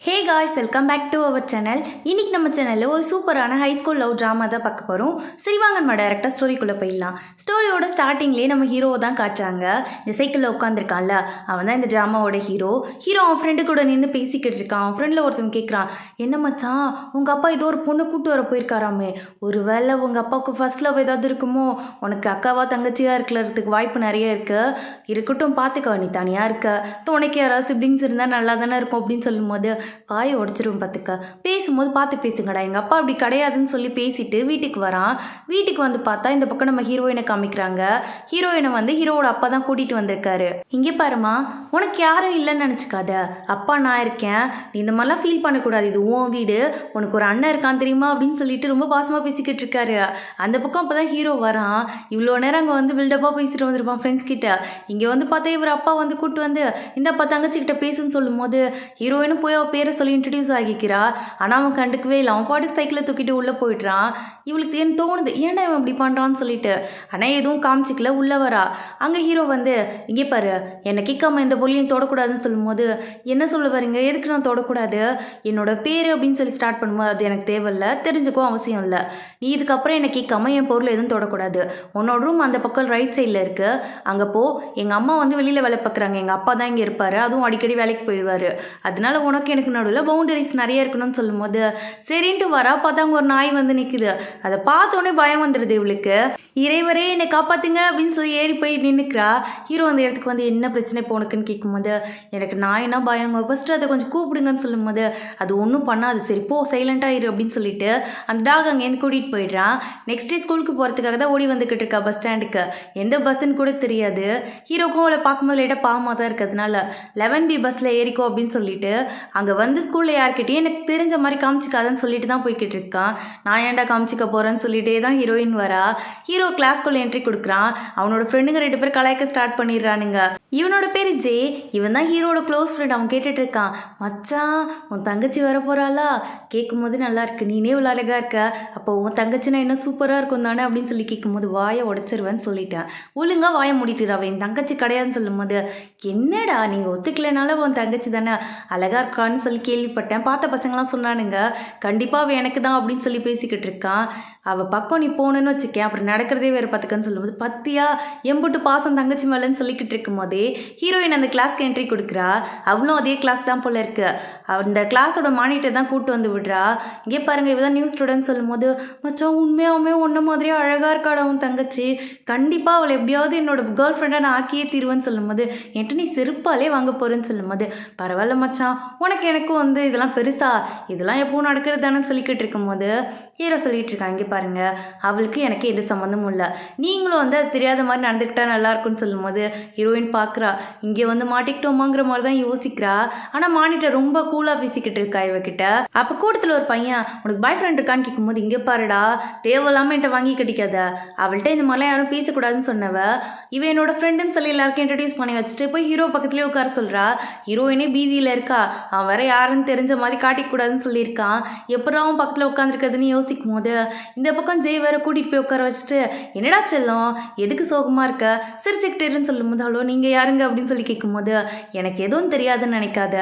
Hey guys, welcome back to our channel. இன்றைக்கி நம்ம சேனலில் ஒரு சூப்பரான ஹை ஸ்கூல் லவ் ட்ராமா தான் பார்க்க போகிறோம். ஸ்ரீவாங்கன்மா டைரக்டாக ஸ்டோரிக்குள்ளே போயிடலாம். ஸ்டோரியோட ஸ்டார்டிங்லேயே நம்ம ஹீரோவை தான் காட்டுறாங்க. இந்த சைக்கிளில் உட்காந்துருக்கான்ல, அவன் தான் இந்த ட்ராமாவோட ஹீரோ. அவன் ஃப்ரெண்டு கூட நின்று பேசிக்கிட்டு இருக்கான். அவன் ஃப்ரெண்டில் ஒருத்தவங்க கேட்குறான், என்ன மச்சான் உங்கள் அப்பா ஏதோ ஒரு பொண்ணு கூட்டு வர போயிருக்காராமே, ஒரு வேளை உங்கள் அப்பாவுக்கு ஃபர்ஸ்ட் லவ் ஏதாவது இருக்குமோ, உனக்கு அக்காவா தங்கச்சியாக இருக்கிறதுக்கு வாய்ப்பு நிறைய இருக்குது, இருக்கட்டும் பார்த்துக்க, நீ தனியாக இருக்க, துணைக்கு யாராவது சிப்ளிங்ஸ் இருந்தால் நல்லா தானே இருக்கும் அப்படின்னு சொல்லும்போது பாயை உடச்சிரும் பார்த்துக்க, பேசும்போது பார்த்து பேசுங்கடா, எங்கள் அப்பா அப்படி கிடையாதுன்னு சொல்லி பேசிட்டு வீட்டுக்கு வரான். வீட்டுக்கு வந்து பார்த்தா இந்த பக்கம் நம்ம ஹீரோயினை காமிக்கிறாங்க. ஹீரோயினை வந்து ஹீரோவோட அப்பா தான் கூட்டிகிட்டு வந்திருக்காரு. இங்கே பாருமா, உனக்கு யாரும் இல்லைன்னு நினச்சிக்காத, அப்பா நான் இருக்கேன், நீ இந்த மாதிரிலாம் ஃபீல் பண்ணக்கூடாது, இது உன் வீடு, உனக்கு ஒரு அண்ணன் இருக்கான் தெரியுமா அப்படின்னு சொல்லிட்டு ரொம்ப பாசமாக பேசிக்கிட்டு இருக்காரு. அந்த பக்கம் அப்போ தான் ஹீரோ வரான். இவ்வளோ நேரம் அங்கே வந்து பில்டப்பாக பேசிட்டு வந்திருப்பான் ஃப்ரெண்ட்ஸ் கிட்ட. இங்கே வந்து பார்த்தா இவர் அப்பா வந்து கூப்பிட்டு வந்து இந்த அப்பா தங்கச்சிக்கிட்ட பேசுன்னு சொல்லும் போது ஹீரோயினும் போய் அவள் பேரை சொல்லி இன்ட்ரடியூஸ் ஆகிக்கிறா. ஆனால் அவன் கண்டுக்கவே இல்லை. அவன் பாட்டுக்கு சைக்கிளை தூக்கிட்டு உள்ளே போயிடுறான். இவளுக்கு ஏன் தோணுது, ஏன்டா இவன் இப்படி பண்ணுறான்னு சொல்லிட்டு. ஆனால் எதுவும் காமிச்சிக்கல, உள்ளே வரா. அங்கே ஹீரோ வந்து இங்கே பாரு, என்னை கேட்காம இந்த பொருளையும் தொடக்கூடாதுன்னு சொல்லும்போது, என்ன சொல்ல வரீங்க, எதுக்கு நான் தொடக்கூடாது, என்னோட பேர் அப்படின்னு சொல்லி ஸ்டார்ட் பண்ணும்போது அது எனக்கு தேவையில்லை, தெரிஞ்சுக்கும் அவசியம் இல்லை, நீ இதுக்கப்புறம் என்னை கேட்காம என் பொருள் எதுவும் தொடக்கூடாது, உன்னோட ரூம் அந்த பக்கம் ரைட் சைடில் இருக்குது, அங்கே போ, எங்கள் அம்மா வந்து வெளியில் வேலை பார்க்குறாங்க, எங்கள் அப்பா தான் இங்கே இருப்பார், அதுவும் அடிக்கடி வேலைக்கு போயிடுவார், அதனால உனக்கு எனக்கு நடுவில் பவுண்டரிஸ் நிறைய இருக்கணும்னு சொல்லும்போது சரின்ட்டு வரா. பார்த்தா அங்கே ஒரு நாய் வந்து நிற்குது. அதை பார்த்தோன்னே பயம் வந்துடுது இவளுக்கு. இறைவரே என்னை காப்பாற்றுங்க அப்படின்னு சொல்லி ஏறி போய் நின்றுக்கிறா. ஹீரோ அந்த இடத்துக்கு வந்து என்ன பிரச்சனை இப்போ உனக்குன்னு கேட்கும்போது, எனக்கு நாய்னா பயங்க, ஃபஸ்ட்டு அதை கொஞ்சம் கூப்பிடுங்கன்னு சொல்லும்போது அது ஒன்றும் பண்ணாது, சரி போ சைலண்ட்டாக இரு அப்படின்னு சொல்லிட்டு அந்த டாக் அங்கேருந்து கூட்டிகிட்டு போயிடுறான். நெக்ஸ்ட் டே ஸ்கூலுக்கு போகிறதுக்காக தான் ஓடி வந்துக்கிட்டு இருக்கா பஸ் ஸ்டாண்டுக்கு. எந்த பஸ்ஸுன்னு கூட தெரியாது. ஹீரோக்கும் அவளை பார்க்கும்போது லைட்டாக பாவமாக தான் இருக்கிறதுனால 11B பஸ்ஸில் ஏறிக்கோ அப்படின்னு சொல்லிட்டு அங்கே வந்து ஸ்கூலில் யார்கிட்டையும் எனக்கு தெரிஞ்ச மாதிரி காமிச்சிக்காதன்னு சொல்லிட்டு தான் போய்கிட்டு இருக்கான். நான் ஏன்டா காமிச்சிக்க போகிறேன்னு சொல்லிட்டே தான் ஹீரோயின் வரா. ஹீரோ கிளாஸ்க்குள்ள என்ட்ரி கொடுக்குறான். அவனோட ஃப்ரெண்டுங்க 2 பேர் கலாய்க்க ஸ்டார்ட் பண்ணிடுறானுங்க. இவனோட பேர் ஜே, இவன் தான் ஹீரோட க்ளோஸ் ஃப்ரெண்ட். அவன் கேட்டுட்டு இருக்கான், மச்சான் உன் தங்கச்சி வர போகிறாளா, கேட்கும்போது நல்லா இருக்கு, நீனே இவ்வளோ அழகாக இருக்க, அப்போ உன் தங்கச்சினா என்ன சூப்பராக இருக்கும் தானே அப்படின்னு சொல்லி கேட்கும்போது வாயை உடச்சிருவேன்னு சொல்லிட்டேன். ஒழுங்காக வாயை மூடிட்டு அவன் என் தங்கச்சி கிடையாதுன்னு சொல்லும்போது, என்னடா நீங்கள் ஒத்துக்கலைனால உன் தங்கச்சி தானே அழகாக இருக்கான்னு சொல்லி கேள்விப்பட்டேன், பார்த்த பசங்களாம் சொன்னானுங்க, கண்டிப்பாக அவள் எனக்கு தான் அப்படின்னு சொல்லி பேசிக்கிட்டு இருக்கான். அவள் பக்கம் நீ போகணுன்னு வச்சுக்கேன், அப்புறம் நடக்கிறதே வேறு பார்த்துக்கன்னு சொல்லும்போது, பத்தியா எம்புட்டு பாசம் தங்கச்சி மேலேன்னு சொல்லிக்கிட்டு இருக்கும்போதே ஹீரோயின் அந்த கிளாஸ்க்கு என்ட்ரி கொடுக்குறா. அவளும் அதே கிளாஸ் தான் போல இருக்கு. அந்த கிளாஸோட மானிட்டர் தான் கூப்பிட்டு வந்து விடுறா. இங்கே பாருங்கள், இவ தான் நியூ ஸ்டூடெண்ட் சொல்லும்போது, மச்சான் உண்மையாகவுமே ஒன்றை மாதிரியே அழகாக இருக்காடா உன் தங்கச்சி, கண்டிப்பாக அவளை எப்படியாவது என்னோட கேர்ள் ஃப்ரெண்டாக நான் ஆக்கியே தீருவேன்னு சொல்லும்போது, என்கிட்ட நீ செருப்பாலே வாங்க போகிறேன்னு சொல்லும்போது, பரவாயில்ல மச்சான், எனக்கும் வந்து இதெல்லாம் பெருசா, இதெல்லாம் எப்பவும் நடக்கிறது தானே சொல்லிக்கிட்டு இருக்கும்போது ஹீரோ சொல்லிட்டு இருக்காங்க, இங்கே பாருங்க அவளுக்கு எனக்கு எந்த சம்மந்தமும் இல்லை, நீங்களும் வந்து அது தெரியாத மாதிரி நடந்துக்கிட்டா நல்லாயிருக்குன்னு சொல்லும்போது ஹீரோயின் பார்க்குறா. இங்கே வந்து மாட்டிக்கிட்டோமாங்கிற மாதிரி தான் யோசிக்கிறா. ஆனால் மானிட்டர் ரொம்ப கூலாக பேசிக்கிட்டு இருக்கா இவகிட்ட. அப்போ கூட்டத்தில் ஒரு பையன், உனக்கு பாய் ஃப்ரெண்ட் இருக்கான்னு கேட்கும்போது, இங்கே பாருடா தேவையில்லாமல் என்கிட்ட வாங்கி கட்டிக்காத, அவள்கிட்ட இந்த மாதிரிலாம் யாரும் பேசக்கூடாதுன்னு சொன்னவ, இவன் என்னோட ஃப்ரெண்டுன்னு சொல்லி எல்லாருக்கும் இன்ட்ரடியூஸ் பண்ணி வச்சுட்டு போய் ஹீரோ பக்கத்துலேயே உட்கார சொல்கிறா. ஹீரோயினே பீதியில் இருக்கா. அவன் வேற யாருன்னு தெரிஞ்ச மாதிரி காட்டிக்கூடாதுன்னு சொல்லியிருக்கான். எப்பறம் அவன் பக்கத்தில் உட்காந்துருக்கிறதுன்னு யோசிக்கும் போது இந்த பக்கம் ஜெய் வேற கூட்டிகிட்டு போய் உட்கார வச்சுட்டு, என்னடா செல்லம் எதுக்கு சோகமாக இருக்க, சிரிச்சுக்கிட்டேருன்னு சொல்லும்போது, ஹலோ நீங்கள் யாருங்க அப்படின்னு சொல்லி கேட்கும்போது, எனக்கு எதுவும் தெரியாதுன்னு நினைக்காத,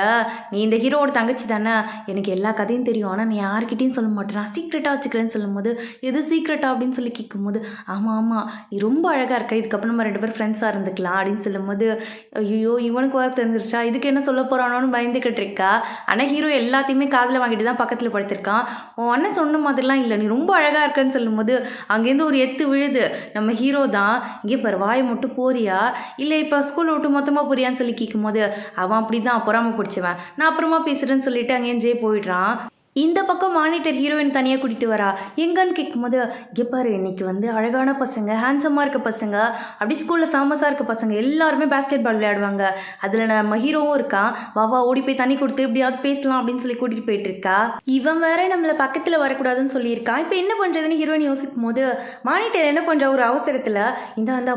நீ இந்த ஹீரோவோட தங்கச்சி தானே, எனக்கு எல்லா கதையும் தெரியும், ஆனால் நீ யார்கிட்டையும் சொல்ல மாட்டேன், நான் சீக்ரெட்டாக வச்சுக்கிறேன்னு சொல்லும்போது, எது சீக்ரெட்டா அப்படின்னு சொல்லி கேட்கும்போது, ஆமாம் நீ ரொம்ப அழகாக இருக்க, இதுக்கப்புறம் நம்ம 2 பேர் ஃப்ரெண்ட்ஸாக இருந்துக்கலாம் அப்படின்னு சொல்லும்போது, ஐயோ இவனுக்கு வர தெரிஞ்சிருச்சா, இதுக்கு என்ன சொல்ல போகிறானோன்னு பயந்துக்கிட்டு இருக்கா. ஆனால் ஹீரோ எல்லாத்தையுமே காதில் வாங்கிட்டு தான் பக்கத்தில் படுத்திருக்கான். உன் அண்ணன் சொன்ன மாதிரிலாம் இல்லை, நீ ரொம்ப அழகாக இருக்கன்னு சொல்லும்போது அங்கேருந்து ஒரு எத்து விழுது. நம்ம ஹீரோ தான், இங்கே பாரு வாயை மட்டும் போறியா இல்லை இப்போ ஸ்கூல் விட்டு மொத்தமாக போறியான்னு சொல்லி கேட்கும்போது, அவன் அப்படி தான் பொறாம பிடிச்சவன், நான் அப்புறமா பேசுகிறேன்னு சொல்லிட்டு அங்கேயும் ஜெய் போயிடுறான். இந்த பக்கம் மானிட்டர் ஹீரோயின் தனியாக கூட்டிகிட்டு வரா. எங்கன்னு கேட்கும்போது, இங்கே பாரு இன்னைக்கு வந்து அழகான பசங்க, ஹேண்ட்ஸமாக இருக்க பசங்க, அப்படி ஸ்கூலில் ஃபேமஸாக இருக்க பசங்க எல்லாருமே பேஸ்கெட் பால் விளையாடுவாங்க, அதில் நம்ம ஹீரோவும் இருக்கான், வா ஓடி போய் தண்ணி கொடுத்து எப்படியாவது பேசலாம் அப்படின்னு சொல்லி கூட்டிகிட்டு போயிட்டு இருக்கா. இவன் வேற நம்மளை பக்கத்தில் வரக்கூடாதுன்னு சொல்லியிருக்கான். இப்போ என்ன பண்ணுறதுன்னு ஹீரோயின் யோசிக்கும் போது மானிட்டர் என்ன பண்ணுற, ஒரு அவசரத்தில் இந்த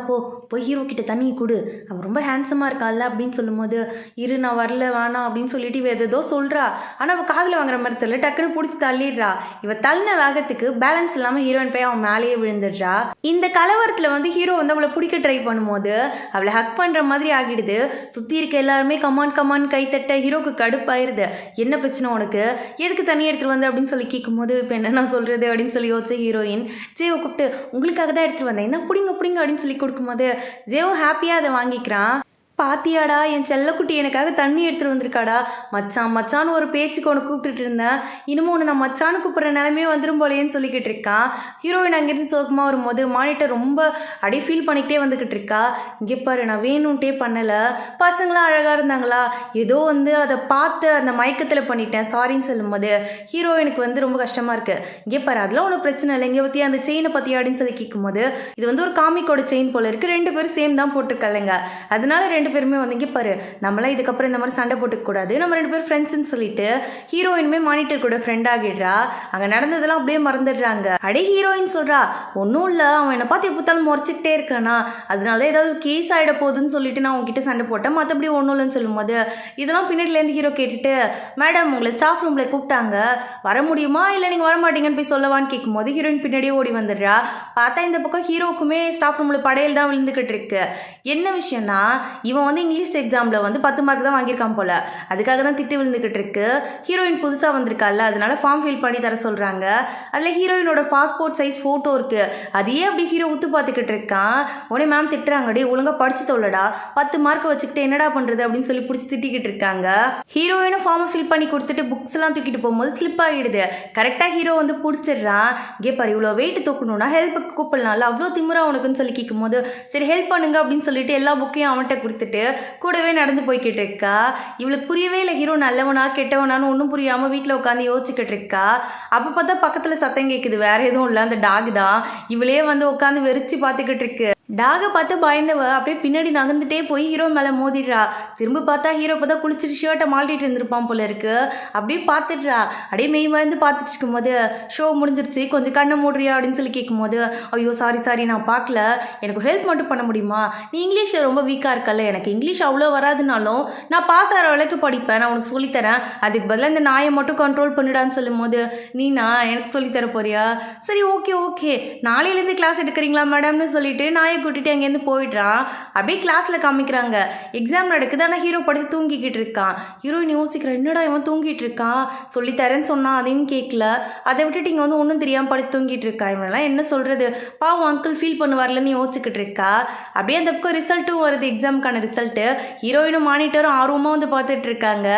போய் ஹீரோ கிட்ட தண்ணி கொடு, அவன் ரொம்ப ஹேண்ட்ஸமாக இருக்கான்ல அப்படின்னு சொல்லும்போது, இரு நான் வரல வேணாம் அப்படின்னு சொல்லிட்டு ஏதோ சொல்கிறா. ஆனால் அவள் காதில் வாங்குற மாதிரி தெரியல. டக்குன்னு பிடிச்சி தள்ளிடுறா. இவ தள்ளின வேகத்துக்கு பேலன்ஸ் இல்லாமல் ஹீரோயின் போய் அவன் மேலேயே விழுந்துடுறா. இந்த கலவரத்தில் வந்து ஹீரோ வந்து அவளை பிடிக்க ட்ரை பண்ணும்போது அவளை ஹக் பண்ணுற மாதிரி ஆகிடுது. சுற்றி இருக்க எல்லாருமே கமான் கைத்தட்ட ஹீரோக்கு கடுப்பாயிருது. என்ன பிரச்சனை உனக்கு, எதுக்கு தண்ணி எடுத்துகிட்டு வந்து அப்படின்னு சொல்லி கேட்கும்போது இப்போ என்ன நான் சொல்கிறது அப்படின்னு சொல்லி யோசிச்ச ஹீரோயின் ஜேவை கூப்பிட்டு உங்களுக்காக தான் எடுத்துகிட்டு வந்தேன், என்ன பிடிங்க அப்படின்னு சொல்லி கொடுக்கும்போது ஜேவும் ஹாப்பியாக அதை வாங்கிக்கிறான். பாத்தியாடா என் செல்லக்குட்டி எனக்காக தண்ணி எடுத்துகிட்டு வந்திருக்காடா, மச்சான்னு ஒரு பேச்சுக்கு உனக்கு கூப்பிட்டுட்டு இருந்தேன், இன்னமும் உன்னை நான் மச்சான்னு கூப்பிட்ற நிலமே வந்துடும் போலேன்னு சொல்லிக்கிட்டு இருக்கான். ஹீரோயின் அங்கேருந்து சோகமாக வரும்போது மானிட்டர் ரொம்ப அப்படியே ஃபீல் பண்ணிக்கிட்டே வந்துக்கிட்டு இருக்கா. இங்கே பாரு நான் வேணும்ட்டே பண்ணலை, பசங்களாம் அழகாக இருந்தாங்களா, ஏதோ வந்து அதை பார்த்து அந்த மயக்கத்தில் பண்ணிட்டேன் சாரின்னு சொல்லும்போது ஹீரோயினுக்கு வந்து ரொம்ப கஷ்டமாக இருக்குது. இங்கே பாரு அதெல்லாம் ஒன்றும் பிரச்சனை இல்லை, இங்கே பற்றி அந்த செயினை பற்றி அப்படின்னு சொல்லி கேட்கும்போது இது வந்து ஒரு காமிக்கோட செயின் போல இருக்குது, 2 பேரும் சேம் தான் போட்டிருக்கலைங்க, அதனால 2 பேருமே வந்து இங்கே பாரு நம்மளாம் இதுக்கப்புறம் இந்த மாதிரி சண்டை போட்டுக்கூடாது, நம்ம 2 பேரும் ஃப்ரெண்ட்ஸ்ன்னு சொல்லிட்டு ஹீரோயினுமே மானிட்டர் கூட ஃப்ரெண்ட் ஆகிடுறா. அங்கே நடந்ததெல்லாம் அப்படியே மறந்துடுறாங்க. அடே ஹீரோயின் சொல்கிறா ஒன்றும் இல்லை, அவன் என்னை பார்த்து எப்போத்தாலும் முறைச்சிக்கிட்டே இருக்கானா, அதனால ஏதாவது கேஸ் ஆகிட போகுதுன்னு சொல்லிட்டு நான் உங்ககிட்ட சண்டை போட்டேன், மற்றபடி ஒன்றும் இல்லைன்னு சொல்லும்போது இதெல்லாம் பின்னாடிலேருந்து ஹீரோ கேட்டுட்டு மேடம் உங்களை ஸ்டாஃப் ரூமில் கூப்பிட்டாங்க வர முடியுமா இல்லை நீங்கள் வர மாட்டீங்கன்னு போய் சொல்லவான்னு கேட்கும்போது ஹீரோயின் பின்னாடியே ஓடி வந்துடுறா. பார்த்தா இந்த பக்கம் ஹீரோக்குமே ஸ்டாஃப் ரூமில் படையல் தான் விழுந்துக்கிட்டு இருக்கு. என்ன விஷயம்னா இவன் வந்து இங்கிலீஷ் எக்ஸாமில் வந்து 10 மார்க் தான் வாங்கியிருக்கான் போல, அதுக்காக தான் திட்டு விழுந்துக்கிட்டு இருக்கு. ஹீரோயின் புதுசாக வந்திருக்கால அதனால ஃபார்ம் ஃபில் பண்ணி தர சொல்கிறாங்க. அதில் ஹீரோயினோட பாஸ்போர்ட் சைஸ் ஃபோட்டோ இருக்குது, அதையே அப்படி ஹீரோ உத்து பார்த்துக்கிட்டு இருக்கான். உடனே மேம் திட்டுறாங்க டே ஒழுங்காக படிச்சு தொல்லடா, 10 மார்க் வச்சுக்கிட்டு என்னடா பண்ணுறது அப்படின்னு சொல்லி பிடிச்சி திட்டிக்கிட்டு இருக்காங்க. ஹீரோயினும் ஃபார்மை ஃபில் பண்ணி கொடுத்துட்டு புக்ஸ் எல்லாம் தூக்கிட்டு போகும்போது ஸ்லிப் ஆகிடுது. கரெக்டாக ஹீரோ வந்து பிடிச்சிடுறான். இங்கே பாரு இவ்வளோ வெயிட் தூக்கணும்னா ஹெல்ப்புக்கு கூப்பிடலாம்ல, அவ்வளோ திமுறா உனக்குன்னு சொல்லி கேட்கும்போது சரி ஹெல்ப் பண்ணுங்க அப்படின்னு சொல்லிட்டு எல்லா புக்கையும் அவன்கிட்ட கொடுத்துட்டு கூடவே நடந்து போய்கிட்டு இருக்கா. இவளுக்கு புரியவே இல்லை ஹீரோ நல்லவனா கெட்டவனான்னு ஒன்றும் புரியாமல் வீட்டில் உட்காந்து யோசிச்சுக்கிட்டு இருக்கா. அப்போ பார்த்தா பக்கத்தில் சத்தம் கேட்குது, வேற எதுவும் இல்லை அந்த டாக் தான். இவளே வந்து உட்காந்து வெறிச்சு பார்த்துக்கிட்டு இருக்கு. டாகை பார்த்து பயந்தவ அப்படியே பின்னாடி நகர்ந்துட்டே போய் ஹீரோ மேலே மோதிடுறா. திரும்ப பார்த்தா ஹீரோ பார்த்தா குளிச்சுட்டு ஷர்ட்டை மாட்டிட்டு இருந்திருப்பான் போல இருக்கு. அப்படியே பார்த்துடுறா. அப்படியே மெய் மறந்து பார்த்துட்டு இருக்கும்போது ஷோ முடிஞ்சிருச்சு கொஞ்சம் கண்ணை மூடுறியா அப்படின்னு சொல்லி கேட்கும்போது ஐயோ சாரி நான் பார்க்கல, எனக்கு ஹெல்ப் மட்டும் பண்ண முடியுமா, நீ இங்கிலீஷில் ரொம்ப வீக்காக இருக்கல, எனக்கு இங்கிலீஷ் அவ்வளோ வராதுனாலும் நான் பாஸ் ஆகிற அளவுக்கு படிப்பேன், நான் உனக்கு சொல்லித்தரேன், அதுக்கு பதிலாக இந்த நாயை மட்டும் கண்ட்ரோல் பண்ணிடான்னு சொல்லும்போது நீனா எனக்கு சொல்லித்தர போறியா, சரி ஓகே நாளையிலேருந்து கிளாஸ் எடுக்கிறீங்களா மேடம்னு சொல்லிட்டு நாயை கூட்டிட்டு அங்கேருந்து போயிடுறான். அப்படியே கிளாஸில் காமிக்கிறாங்க எக்ஸாம் நடக்குது, ஆனால் ஹீரோ படுத்து தூங்கிக்கிட்டு இருக்கான். ஹீரோயின் யோசிக்கிற என்னடா இவன் தூங்கிட்டு இருக்கான், சொல்லித்தரேன்னு சொன்னான் அதையும் கேட்கல, அதை விட்டுட்டு இங்கே வந்து ஒன்றும் தெரியாமல் படுத்து தூங்கிட்டு இருக்கா, இவனெல்லாம் என்ன சொல்கிறது, பாவம் அங்கிள் ஃபீல் பண்ணுவார்லன்னு யோசிச்சுக்கிட்டு இருக்கா. அப்படியே அந்த பக்கம் ரிசல்ட்டும் வருது, எக்ஸாமுக்கான ரிசல்ட்டு. ஹீரோயினும் மானிட்டரும் ஆர்வமாக வந்து பார்த்துட்டு இருக்காங்க.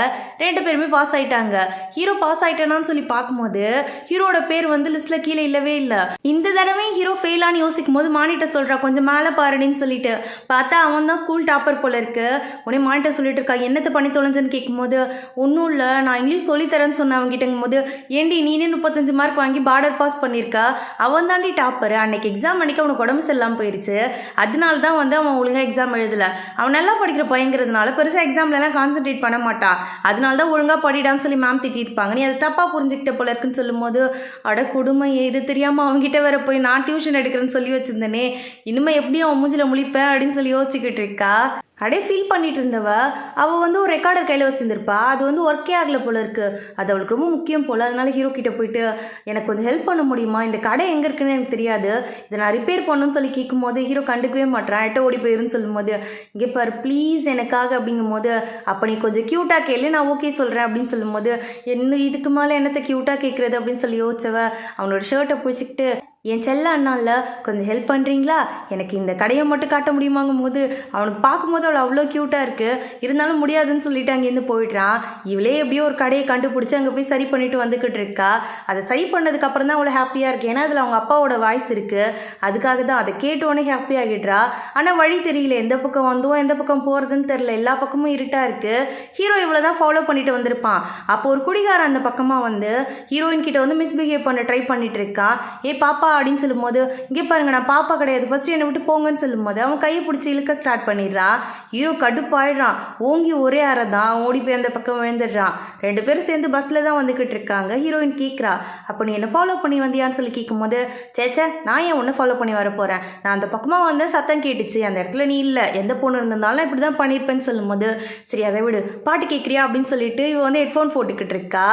2 பேருமே பாஸ் ஆகிட்டாங்க. ஹீரோ பாஸ் ஆகிட்டானான்னு சொல்லி பார்க்கும்போது ஹீரோட பேர் வந்து லிஸ்ட்டில் கீழே இல்லவே இல்லை. இந்த தடவை ஹீரோ ஃபெயிலான்னு யோசிக்கும் போது மானிட்டர் சொல்கிறா கொஞ்சம் மேலே பாருடின்னு சொல்லிட்டு பார்த்தா அவன் தான் ஸ்கூல் டாப்பர் போல இருக்கு. உடனே மானிட்டர் சொல்லிட்டு இருக்கா என்னத்தை பண்ணி தொலைஞ்சன்னு கேட்கும்போது ஒன்றும் இல்லை நான் இங்கிலீஷ் சொல்லித்தரேன்னு சொன்னேன் அவங்ககிட்டங்கும் போது ஏண்டி நீனே 35 மார்க் வாங்கி பார்டர் பாஸ் பண்ணியிருக்கா, அவன் தாண்டி டாப்பர், அன்னைக்கு எக்ஸாம் அன்னைக்கு அவனுக்கு உடம்பு சரியில்லாமல் போயிடுச்சு, அதனால தான் வந்து அவன் ஒழுங்காக எக்ஸாம் எழுதலை, அவன் நல்லா படிக்கிற பையங்கிறதுனால பெருசாக எக்ஸாம்லலாம் கான்சென்ட்ரேட் பண்ண மாட்டான், அதனால தான் ஒழுங்காக படிடான்னு சொல்லி மேம் திட்டிருப்பாங்க, நீ அதை தப்பாக புரிஞ்சுக்கிட்ட போல இருக்குன்னு சொல்லும்போது அட கொடுமை இது தெரியாமல் அவங்ககிட்ட வேற போய் நான் டியூஷன் எடுக்கிறேன்னு சொல்லி வச்சுருந்தேனே, இனிமேல் எப்படி அவன் மூஞ்சில முழிப்பேன் அப்படின்னு சொல்லி யோசிச்சுக்கிட்டு இருக்கா. அப்படியே ஃபீல் பண்ணிட்டு இருந்தவ அவள் வந்து ஒரு ரெக்கார்டர் கையில் வச்சுருந்துருப்பா, அது வந்து ஒர்க்கே ஆகலை போல இருக்குது, அது அவளுக்கு ரொம்ப முக்கியம் போல், அதனால ஹீரோ கிட்டே போயிட்டு எனக்கு கொஞ்சம் ஹெல்ப் பண்ண முடியுமா, இந்த கடை எங்கே இருக்குன்னு எனக்கு தெரியாது, இதை நான் ரிப்பேர் பண்ணணும்னு சொல்லி கேட்கும்போது ஹீரோ கண்டுக்கவே மாட்டேறான், எட்ட ஓடி போயிருன்னு சொல்லும்போது இங்கே பாரு ப்ளீஸ் எனக்காக அப்படிங்கும்போது அப்போ நீ கொஞ்சம் க்யூட்டாக கேளு நான் ஓகே சொல்கிறேன் அப்படின்னு சொல்லும்போது என்ன இதுக்கு மேலே என்னத்தை க்யூட்டாக கேட்குறது அப்படின்னு சொல்லி யோசிச்சவ அவனோட ஷர்ட்டை பிடிச்சிக்கிட்டு என் செல்ல அண்ணால கொஞ்சம் ஹெல்ப் பண்ணுறீங்களா, எனக்கு இந்த கடையை மட்டும் காட்ட முடியுமாங்கும் போது அவனுக்கு பார்க்கும்போது அவள் அவ்வளோ க்யூட்டாக இருக்குது, இருந்தாலும் முடியாதுன்னு சொல்லிட்டு அங்கேருந்து போயிடுறான். இவளே எப்படியோ ஒரு கடையை கண்டுபிடிச்சி அங்கே போய் சரி பண்ணிட்டு வந்துக்கிட்டு இருக்கா. அதை சரி பண்ணதுக்கப்புறம் தான் அவளை ஹாப்பியாக இருக்குது, ஏன்னா அதில் அவங்க அப்பாவோட வாய்ஸ் இருக்குது, அதுக்காக தான் அதை கேட்டோன்னே ஹாப்பியாகிடுறா. ஆனால் வழி தெரியல, எந்த பக்கம் வந்தோம் எந்த பக்கம் போகிறதுன்னு தெரில, எல்லா பக்கமும் இருட்டாக இருக்குது. ஹீரோ இவ்வளோ தான் ஃபாலோ பண்ணிட்டு வந்திருப்பான். அப்போ ஒரு குடிகாரன் அந்த பக்கமாக வந்து ஹீரோயின் கிட்ட வந்து மிஸ்பிஹேவ் பண்ண ட்ரை பண்ணிட்டு இருக்கான். ஏ பாப்பா அப்படின்னு சொல்லும்போது இங்கே பாருங்க நான் பாப்பா கிடையாது, ஃபர்ஸ்ட் என்னை விட்டு போங்கன்னு சொல்லும்போது அவன் கையை பிடிச்சி இழுக்க ஸ்டார்ட் பண்ணிடுறான். ஹீரோ கடுப்பாயிடுறான். ஓங்கி ஒரே அறை தான் ஓடி போய் அந்த பக்கம் விழுந்துடுறான். 2 பேரும் சேர்ந்து பஸ்ஸில் தான் வந்துக்கிட்டு இருக்காங்க. ஹீரோயின் கேட்குறா, அப்போ நீ என்னை ஃபாலோ பண்ணி வந்தியான்னு சொல்லி கேட்கும்போது, சேச்சே நான் ஏன் உன்னை ஃபாலோ பண்ணி வர போகிறேன், நான் அந்த பக்கமாக வந்து சத்தம் கேட்டுச்சு, அந்த இடத்துல நீ இல்லை, எந்த பொண்ணு இருந்திருந்தாலும் இப்படி தான் பண்ணியிருப்பேன்னு சொல்லும்போது, சரி அதை விடு, பாட்டு கேட்குறியா அப்படின்னு சொல்லிட்டு இவன் வந்து ஹெட்ஃபோன் போட்டுக்கிட்டு இருக்கா.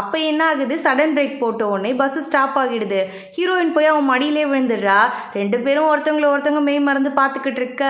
அப்போ என்ன ஆகுது, சடன் பிரேக் போட்ட உடனே பஸ் ஸ்டாப் ஆகிடுது. ஹீரோயின் போய் அவன் மடியிலே விழுந்துடுறா. 2 பேரும் ஒருத்தவங்க மெய் மறந்து பார்த்துக்கிட்டு இருக்க.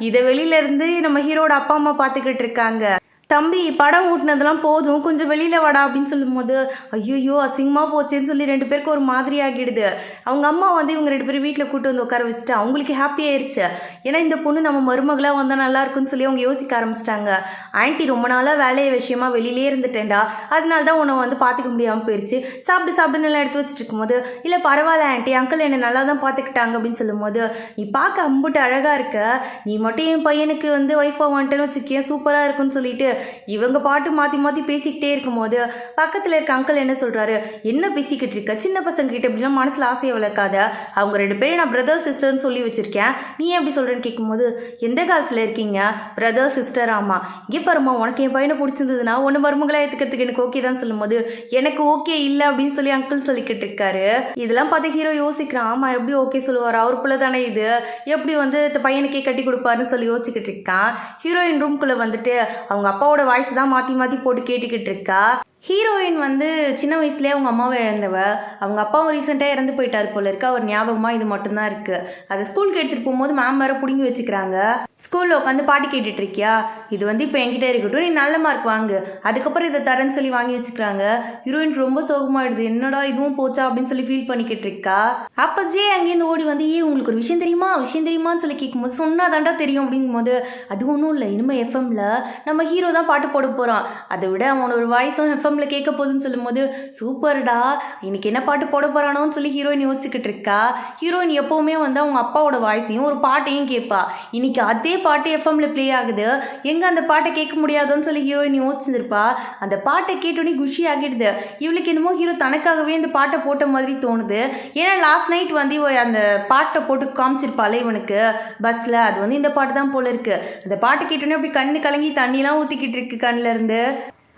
இதை வெளியில இருந்து நம்ம ஹீரோட அப்பா அம்மா பார்த்துக்கிட்டு இருக்காங்க. தம்பி படம் ஊட்டினதெல்லாம் போதும், கொஞ்சம் வெளியில் வாடா அப்படின்னு சொல்லும்போது, ஐயோ அசிங்கமாக போச்சேன்னு சொல்லி 2 பேருக்கு ஒரு மாதிரி ஆகிடுது. அவங்க அம்மா வந்து இவங்க 2 பேரும் வீட்டில் கூட்டு வந்து உட்கார வச்சுட்டு அவங்களுக்கு ஹாப்பி ஆயிடுச்சு. ஏன்னா இந்த பொண்ணு நம்ம மருமகளாக வந்தால் நல்லா இருக்குன்னு சொல்லி அவங்க யோசிக்க ஆரம்பிச்சிட்டாங்க. ஆன்ட்டி ரொம்ப நாளாக வேலையை விஷயமா வெளியிலே இருந்துட்டேன்டா, அதனால தான் உன்னை வந்து பார்த்துக்க முடியாமல் போயிடுச்சு, சாப்பிட்டு நல்லா எடுத்து வச்சுட்டு இருக்கும்போது, இல்லை பரவாயில்ல ஆன்ட்டி, அங்கிள் என்னை நல்லா தான் பார்த்துக்கிட்டாங்க அப்படின்னு சொல்லும்போது, நீ பார்க்க அம்புட்டு அழகாக இருக்க, நீ மட்டும் என் பையனுக்கு வந்து ஒய்ஃபாக வந்துட்டேன்னு வச்சுக்கேன் சூப்பராக இருக்குன்னு சொல்லிட்டு இவங்க பாட்டு மாற்றி பேசிக்கிட்டே இருக்கும்போது பக்கத்தில் இருக்க அங்கிள் என்ன சொல்கிறாரு, என்ன பேசிக்கிட்டு இருக்க, சின்ன பசங்க கிட்ட இப்படிலாம் மனசில் ஆசையை வளர்க்காத, அவங்க 2 பேரும் நான் பிரதர் சிஸ்டர்னு சொல்லி வச்சுருக்கேன், நீ எப்படி சொல்கிறேன்னு கேட்கும்போது, எந்த காலத்தில் இருக்கீங்க பிரதர் சிஸ்டர், ஆமாம் இங்கே பாருமா உனக்கு என் பையனை பிடிச்சிருந்ததுன்னா ஒன்று மருமகளாக ஏற்றுக்கிறதுக்கு எனக்கு ஓகே தான் சொல்லும்போது, எனக்கு ஓகே இல்லை அப்படின்னு சொல்லி அங்கிள் சொல்லிக்கிட்டு இருக்காரு. இதெல்லாம் பார்த்து ஹீரோ யோசிக்கிறான், ஆமாம் எப்படி ஓகே சொல்லுவார், அவர் பிள்ளை தானே இது, எப்படி வந்து பையனுக்கே கட்டி கொடுப்பாருன்னு சொல்லி யோசிச்சுக்கிட்டு இருக்கான். ஹீரோயின் ரூம்குள்ளே வந்துட்டு அவங்க அப்பாவோட வாய்ஸ் தான் மாற்றி போட்டு கேட்டுக்கிட்டு இருக்கா. ஹீரோயின் வந்து சின்ன வயசுலேயே அவங்க அம்மாவை இழந்தவ, அவங்க அப்பாவும் ரீசெண்டாக இறந்து போயிட்டார் போல இருக்கு. அவர் ஞாபகமாக இது மட்டும்தான் இருக்குது. அதை ஸ்கூலுக்கு எடுத்துகிட்டு போகும்போது மேம் வேறு பிடுங்கி வச்சுக்கிறாங்க. ஸ்கூலில் உட்காந்து பாட்டு கேட்டுட்டு இருக்கியா, இது வந்து இப்போ என்கிட்ட இருக்கட்டும், நீ நல்ல மார்க் வாங்கு, அதுக்கப்புறம் இதை தரேன்னு சொல்லி வாங்கி வச்சுக்கிறாங்க. ஹீரோயின் ரொம்ப சோகமாயிடுது, என்னடா இதுவும் போச்சா அப்படின்னு சொல்லி ஃபீல் பண்ணிக்கிட்டு இருக்கா. அப்போ ஜே அங்கேருந்து ஓடி வந்து, உங்களுக்கு ஒரு விஷயம் தெரியுமான்னு சொல்லி கேட்கும்போது, சொன்னாதாண்டா தெரியும் அப்படிங்கும்போது, அது ஒன்றும் இல்லை, இனிமேல் எஃப்எம்ல நம்ம ஹீரோ தான் பாட்டு போட போகிறான், அதை விட அவனோட வாய்ஸும் எஃப்எம்ல கேட்க போகுதுன்னு சொல்லும்போது, சூப்பர்டா இன்னைக்கு என்ன பாட்டு போட போகிறானோன்னு சொல்லி ஹீரோயின் யோசிச்சுக்கிட்டு இருக்கா. ஹீரோயின் எப்போவுமே வந்து அவங்க அப்பாவோட வாய்ஸையும் ஒரு பாட்டையும் கேட்பா. இன்னைக்கு அதே பாட்டு எஃப்எம்ல ப்ளே ஆகுது, எங்கே அந்த பாட்டை கேட்க முடியாதோன்னு சொல்லி ஹீரோயின் யோசிச்சிருப்பா. அந்த பாட்டை கேட்டோன்னே குஷி ஆகிடுது. இவளுக்கு என்னமோ ஹீரோ தனக்காகவே இந்த பாட்டை போட்ட மாதிரி தோணுது. ஏன்னா லாஸ்ட் நைட் வந்து அந்த பாட்டை போட்டு காமிச்சிருப்பாள் இவனுக்கு பஸ்ஸில், அது வந்து இந்த பாட்டு தான் போல இருக்கு. அந்த பாட்டை கேட்டோன்னே அப்படி கண்ணு கலங்கி தண்ணிலாம் ஊற்றிக்கிட்டு இருக்கு கண்ணில் இருந்து.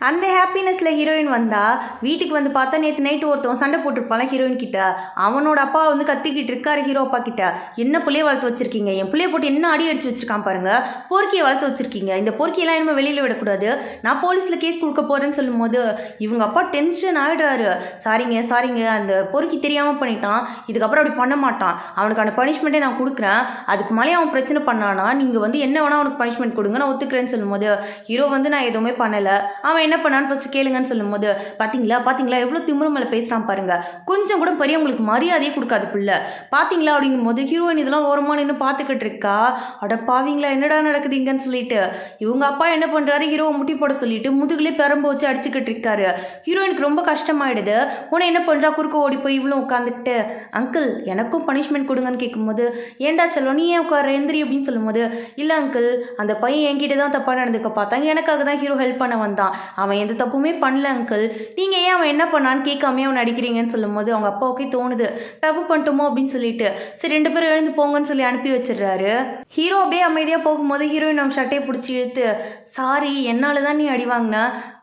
அந்த ஹாப்பினஸில் ஹீரோயின் வந்தால் வீட்டுக்கு வந்து பார்த்தா நேற்று நைட்டு ஒருத்தவன் சண்டை போட்டிருப்பான் ஹீரோயின் கிட்ட. அவனோட அப்பா வந்து கத்திக்கிட்டு இருக்காரு ஹீரோ அப்பா கிட்ட, என்ன பிள்ளைய வளர்த்து வச்சிருக்கீங்க, என் பிள்ளைய போட்டு என்ன அடி அடிச்சு வச்சிருக்கான் பாருங்க, பொறுக்கியை வளர்த்து வச்சிருக்கீங்க, இந்த பொறுக்கியெல்லாம் இனிமேல் வெளியில் விடக்கூடாது, நான் போலீஸில் கேஸ் கொடுக்க போகிறேன்னு சொல்லும்போது இவங்க அப்பா டென்ஷன் ஆகிடுறாரு. சாரிங்க அந்த பொறுக்கி தெரியாமல் பண்ணிட்டான், இதுக்கப்புறம் அப்படி பண்ண மாட்டான், அவனுக்கான பனிஷ்மெண்ட்டே நான் கொடுக்குறேன், அதுக்கு மேலே அவன் பிரச்சனை பண்ணானா நீங்கள் வந்து என்ன வேணால் அவனுக்கு பனிஷ்மெண்ட் கொடுங்க, நான் ஒத்துக்கிறேன்னு சொல்லும்போது ஹீரோ வந்து நான் எதுவுமே பண்ணலை, அவன் என்ன பண்ணான்னு ஃபர்ஸ்ட் கேளுங்கன்னு சொல்லும்போது, பாத்தீங்களா எவ்வளோ திமிரு மேலே பேசுகிறான் பாருங்க, கொஞ்சம் கூட பெரியவங்களுக்கு மரியாதையே கொடுக்காது பிள்ளை, பாத்தீங்களா அப்படிங்கும் போது ஹீரோயின் இதெல்லாம் ஓரமாக நின்று பார்த்துக்கிட்டு இருக்கா. அட பாவீங்களா என்னடா நடக்குதுங்கன்னு சொல்லிட்டு இவங்க அப்பா என்ன பண்ணுறாரு, ஹீரோவை முட்டி போட சொல்லிட்டு முதுகுலே பெரம்பு வச்சு அடிச்சுக்கிட்டு இருக்காரு. ஹீரோயினுக்கு ரொம்ப கஷ்டமாயிடுது. உன்னை என்ன பண்ணுறா, குறுக்க ஓடி போய் இவ்வளோ உட்காந்துக்கிட்டு, அங்கிள் எனக்கும் பனிஷ்மெண்ட் கொடுங்கன்னு கேட்கும்போது, ஏண்டா செல்லம் நீ ஏன் உட்கார எந்திரி அப்படின்னு சொல்லும்போது, இல்லை அங்கிள் அந்த பையன் என்கிட்ட தான் தப்பாக நடந்துக்க பார்த்தாங்க, எனக்காக தான் ஹீரோ ஹெல்ப் பண்ண வந்தான், அவன் எந்த தப்புமே பண்ணல அங்கிள், நீங்கள் ஏன் அவன் என்ன பண்ணான்னு கேட்காமே அவன் அடிக்கிறீங்கன்னு சொல்லும்போது அவங்க அப்பாவுக்கே தோணுது தப்பு பண்ணிட்டோமோ அப்படின்னு சொல்லிட்டு, சரி 2 பேரும் எழுந்து போங்கன்னு சொல்லி அனுப்பி வச்சிடுறாரு. ஹீரோ அப்படியே அமைதியாக போகும்போது ஹீரோயின் நம்ம சட்டையை பிடிச்சி இழுத்து, சாரி என்னால் தான் நீ அடி வாங்கின,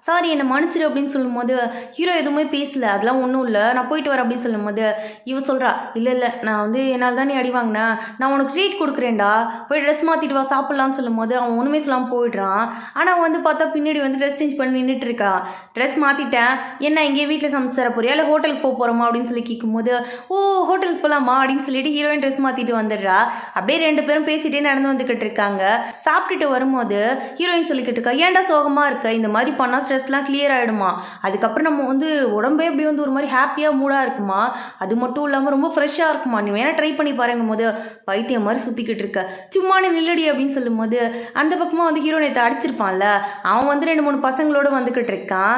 சாரி என்னை மன்னிச்சிரு அப்படின்னு சொல்லும்போது ஹீரோ எதுவுமே பேசலை, அதெல்லாம் ஒன்றும் இல்லை நான் போயிட்டு வரேன் அப்படின்னு சொல்லும்போது இவ சொல்கிறா, இல்லை நான் வந்து என்னால் தான் நீ அடி வாங்கினேன், நான் உனக்கு ட்ரீட் கொடுக்குறேன்டா, போய் ட்ரெஸ் மாற்றிட்டு வா சாப்பிட்லான்னு சொல்லும்போது அவன் ஒன்றுமே சொல்லாமல் போயிடுறான். ஆனால் வந்து பார்த்தா பின்னாடி வந்து ட்ரெஸ் சேஞ்ச் பண்ணி நின்றுட்டு இருக்கா. ட்ரெஸ் மாற்றிட்டேன், என்ன இங்கே வீட்டில் சமைச்சு தர போறியா இல்லை ஹோட்டலுக்கு போகிறோமா அப்படின்னு சொல்லி கேட்கும்போது, ஓ ஹோட்டலுக்கு போகலாமா அப்படின்னு சொல்லிட்டு ஹீரோயின் ட்ரெஸ் மாற்றிட்டு வந்துடுறா. அப்படியே 2 பேரும் பேசிகிட்டே நடந்து வந்துக்கிட்டு இருக்காங்க. சாப்பிட்டுட்டு வரும்போது ஹீரோயின் சொல்லிக்கிட்டு இருக்கா, ஏன்டா சோகமாக இருக்க, இந்த மாதிரி பண்ணால் ஸ்ட்ரெஸ்லாம் கிளியர் ஆகிடுமா, அதுக்கப்புறம் நம்ம வந்து உடம்பே அப்படி வந்து ஒரு மாதிரி ஹாப்பியாக மூடாக இருக்குமா, அது மட்டும் இல்லாமல் ரொம்ப ஃப்ரெஷ்ஷாக இருக்குமா, நீ வேணால் ட்ரை பண்ணி பாருங்கும் போது பைத்தியம் மாதிரி சுற்றிக்கிட்டு இருக்க, சும்மா நீ நில்லடி அப்படின்னு சொல்லும்போது அந்த பக்கமாக வந்து ஹீரோ நேற்று அடிச்சிருப்பான்ல, அவன் வந்து 2-3 பசங்களோட வந்துக்கிட்டு இருக்கான்.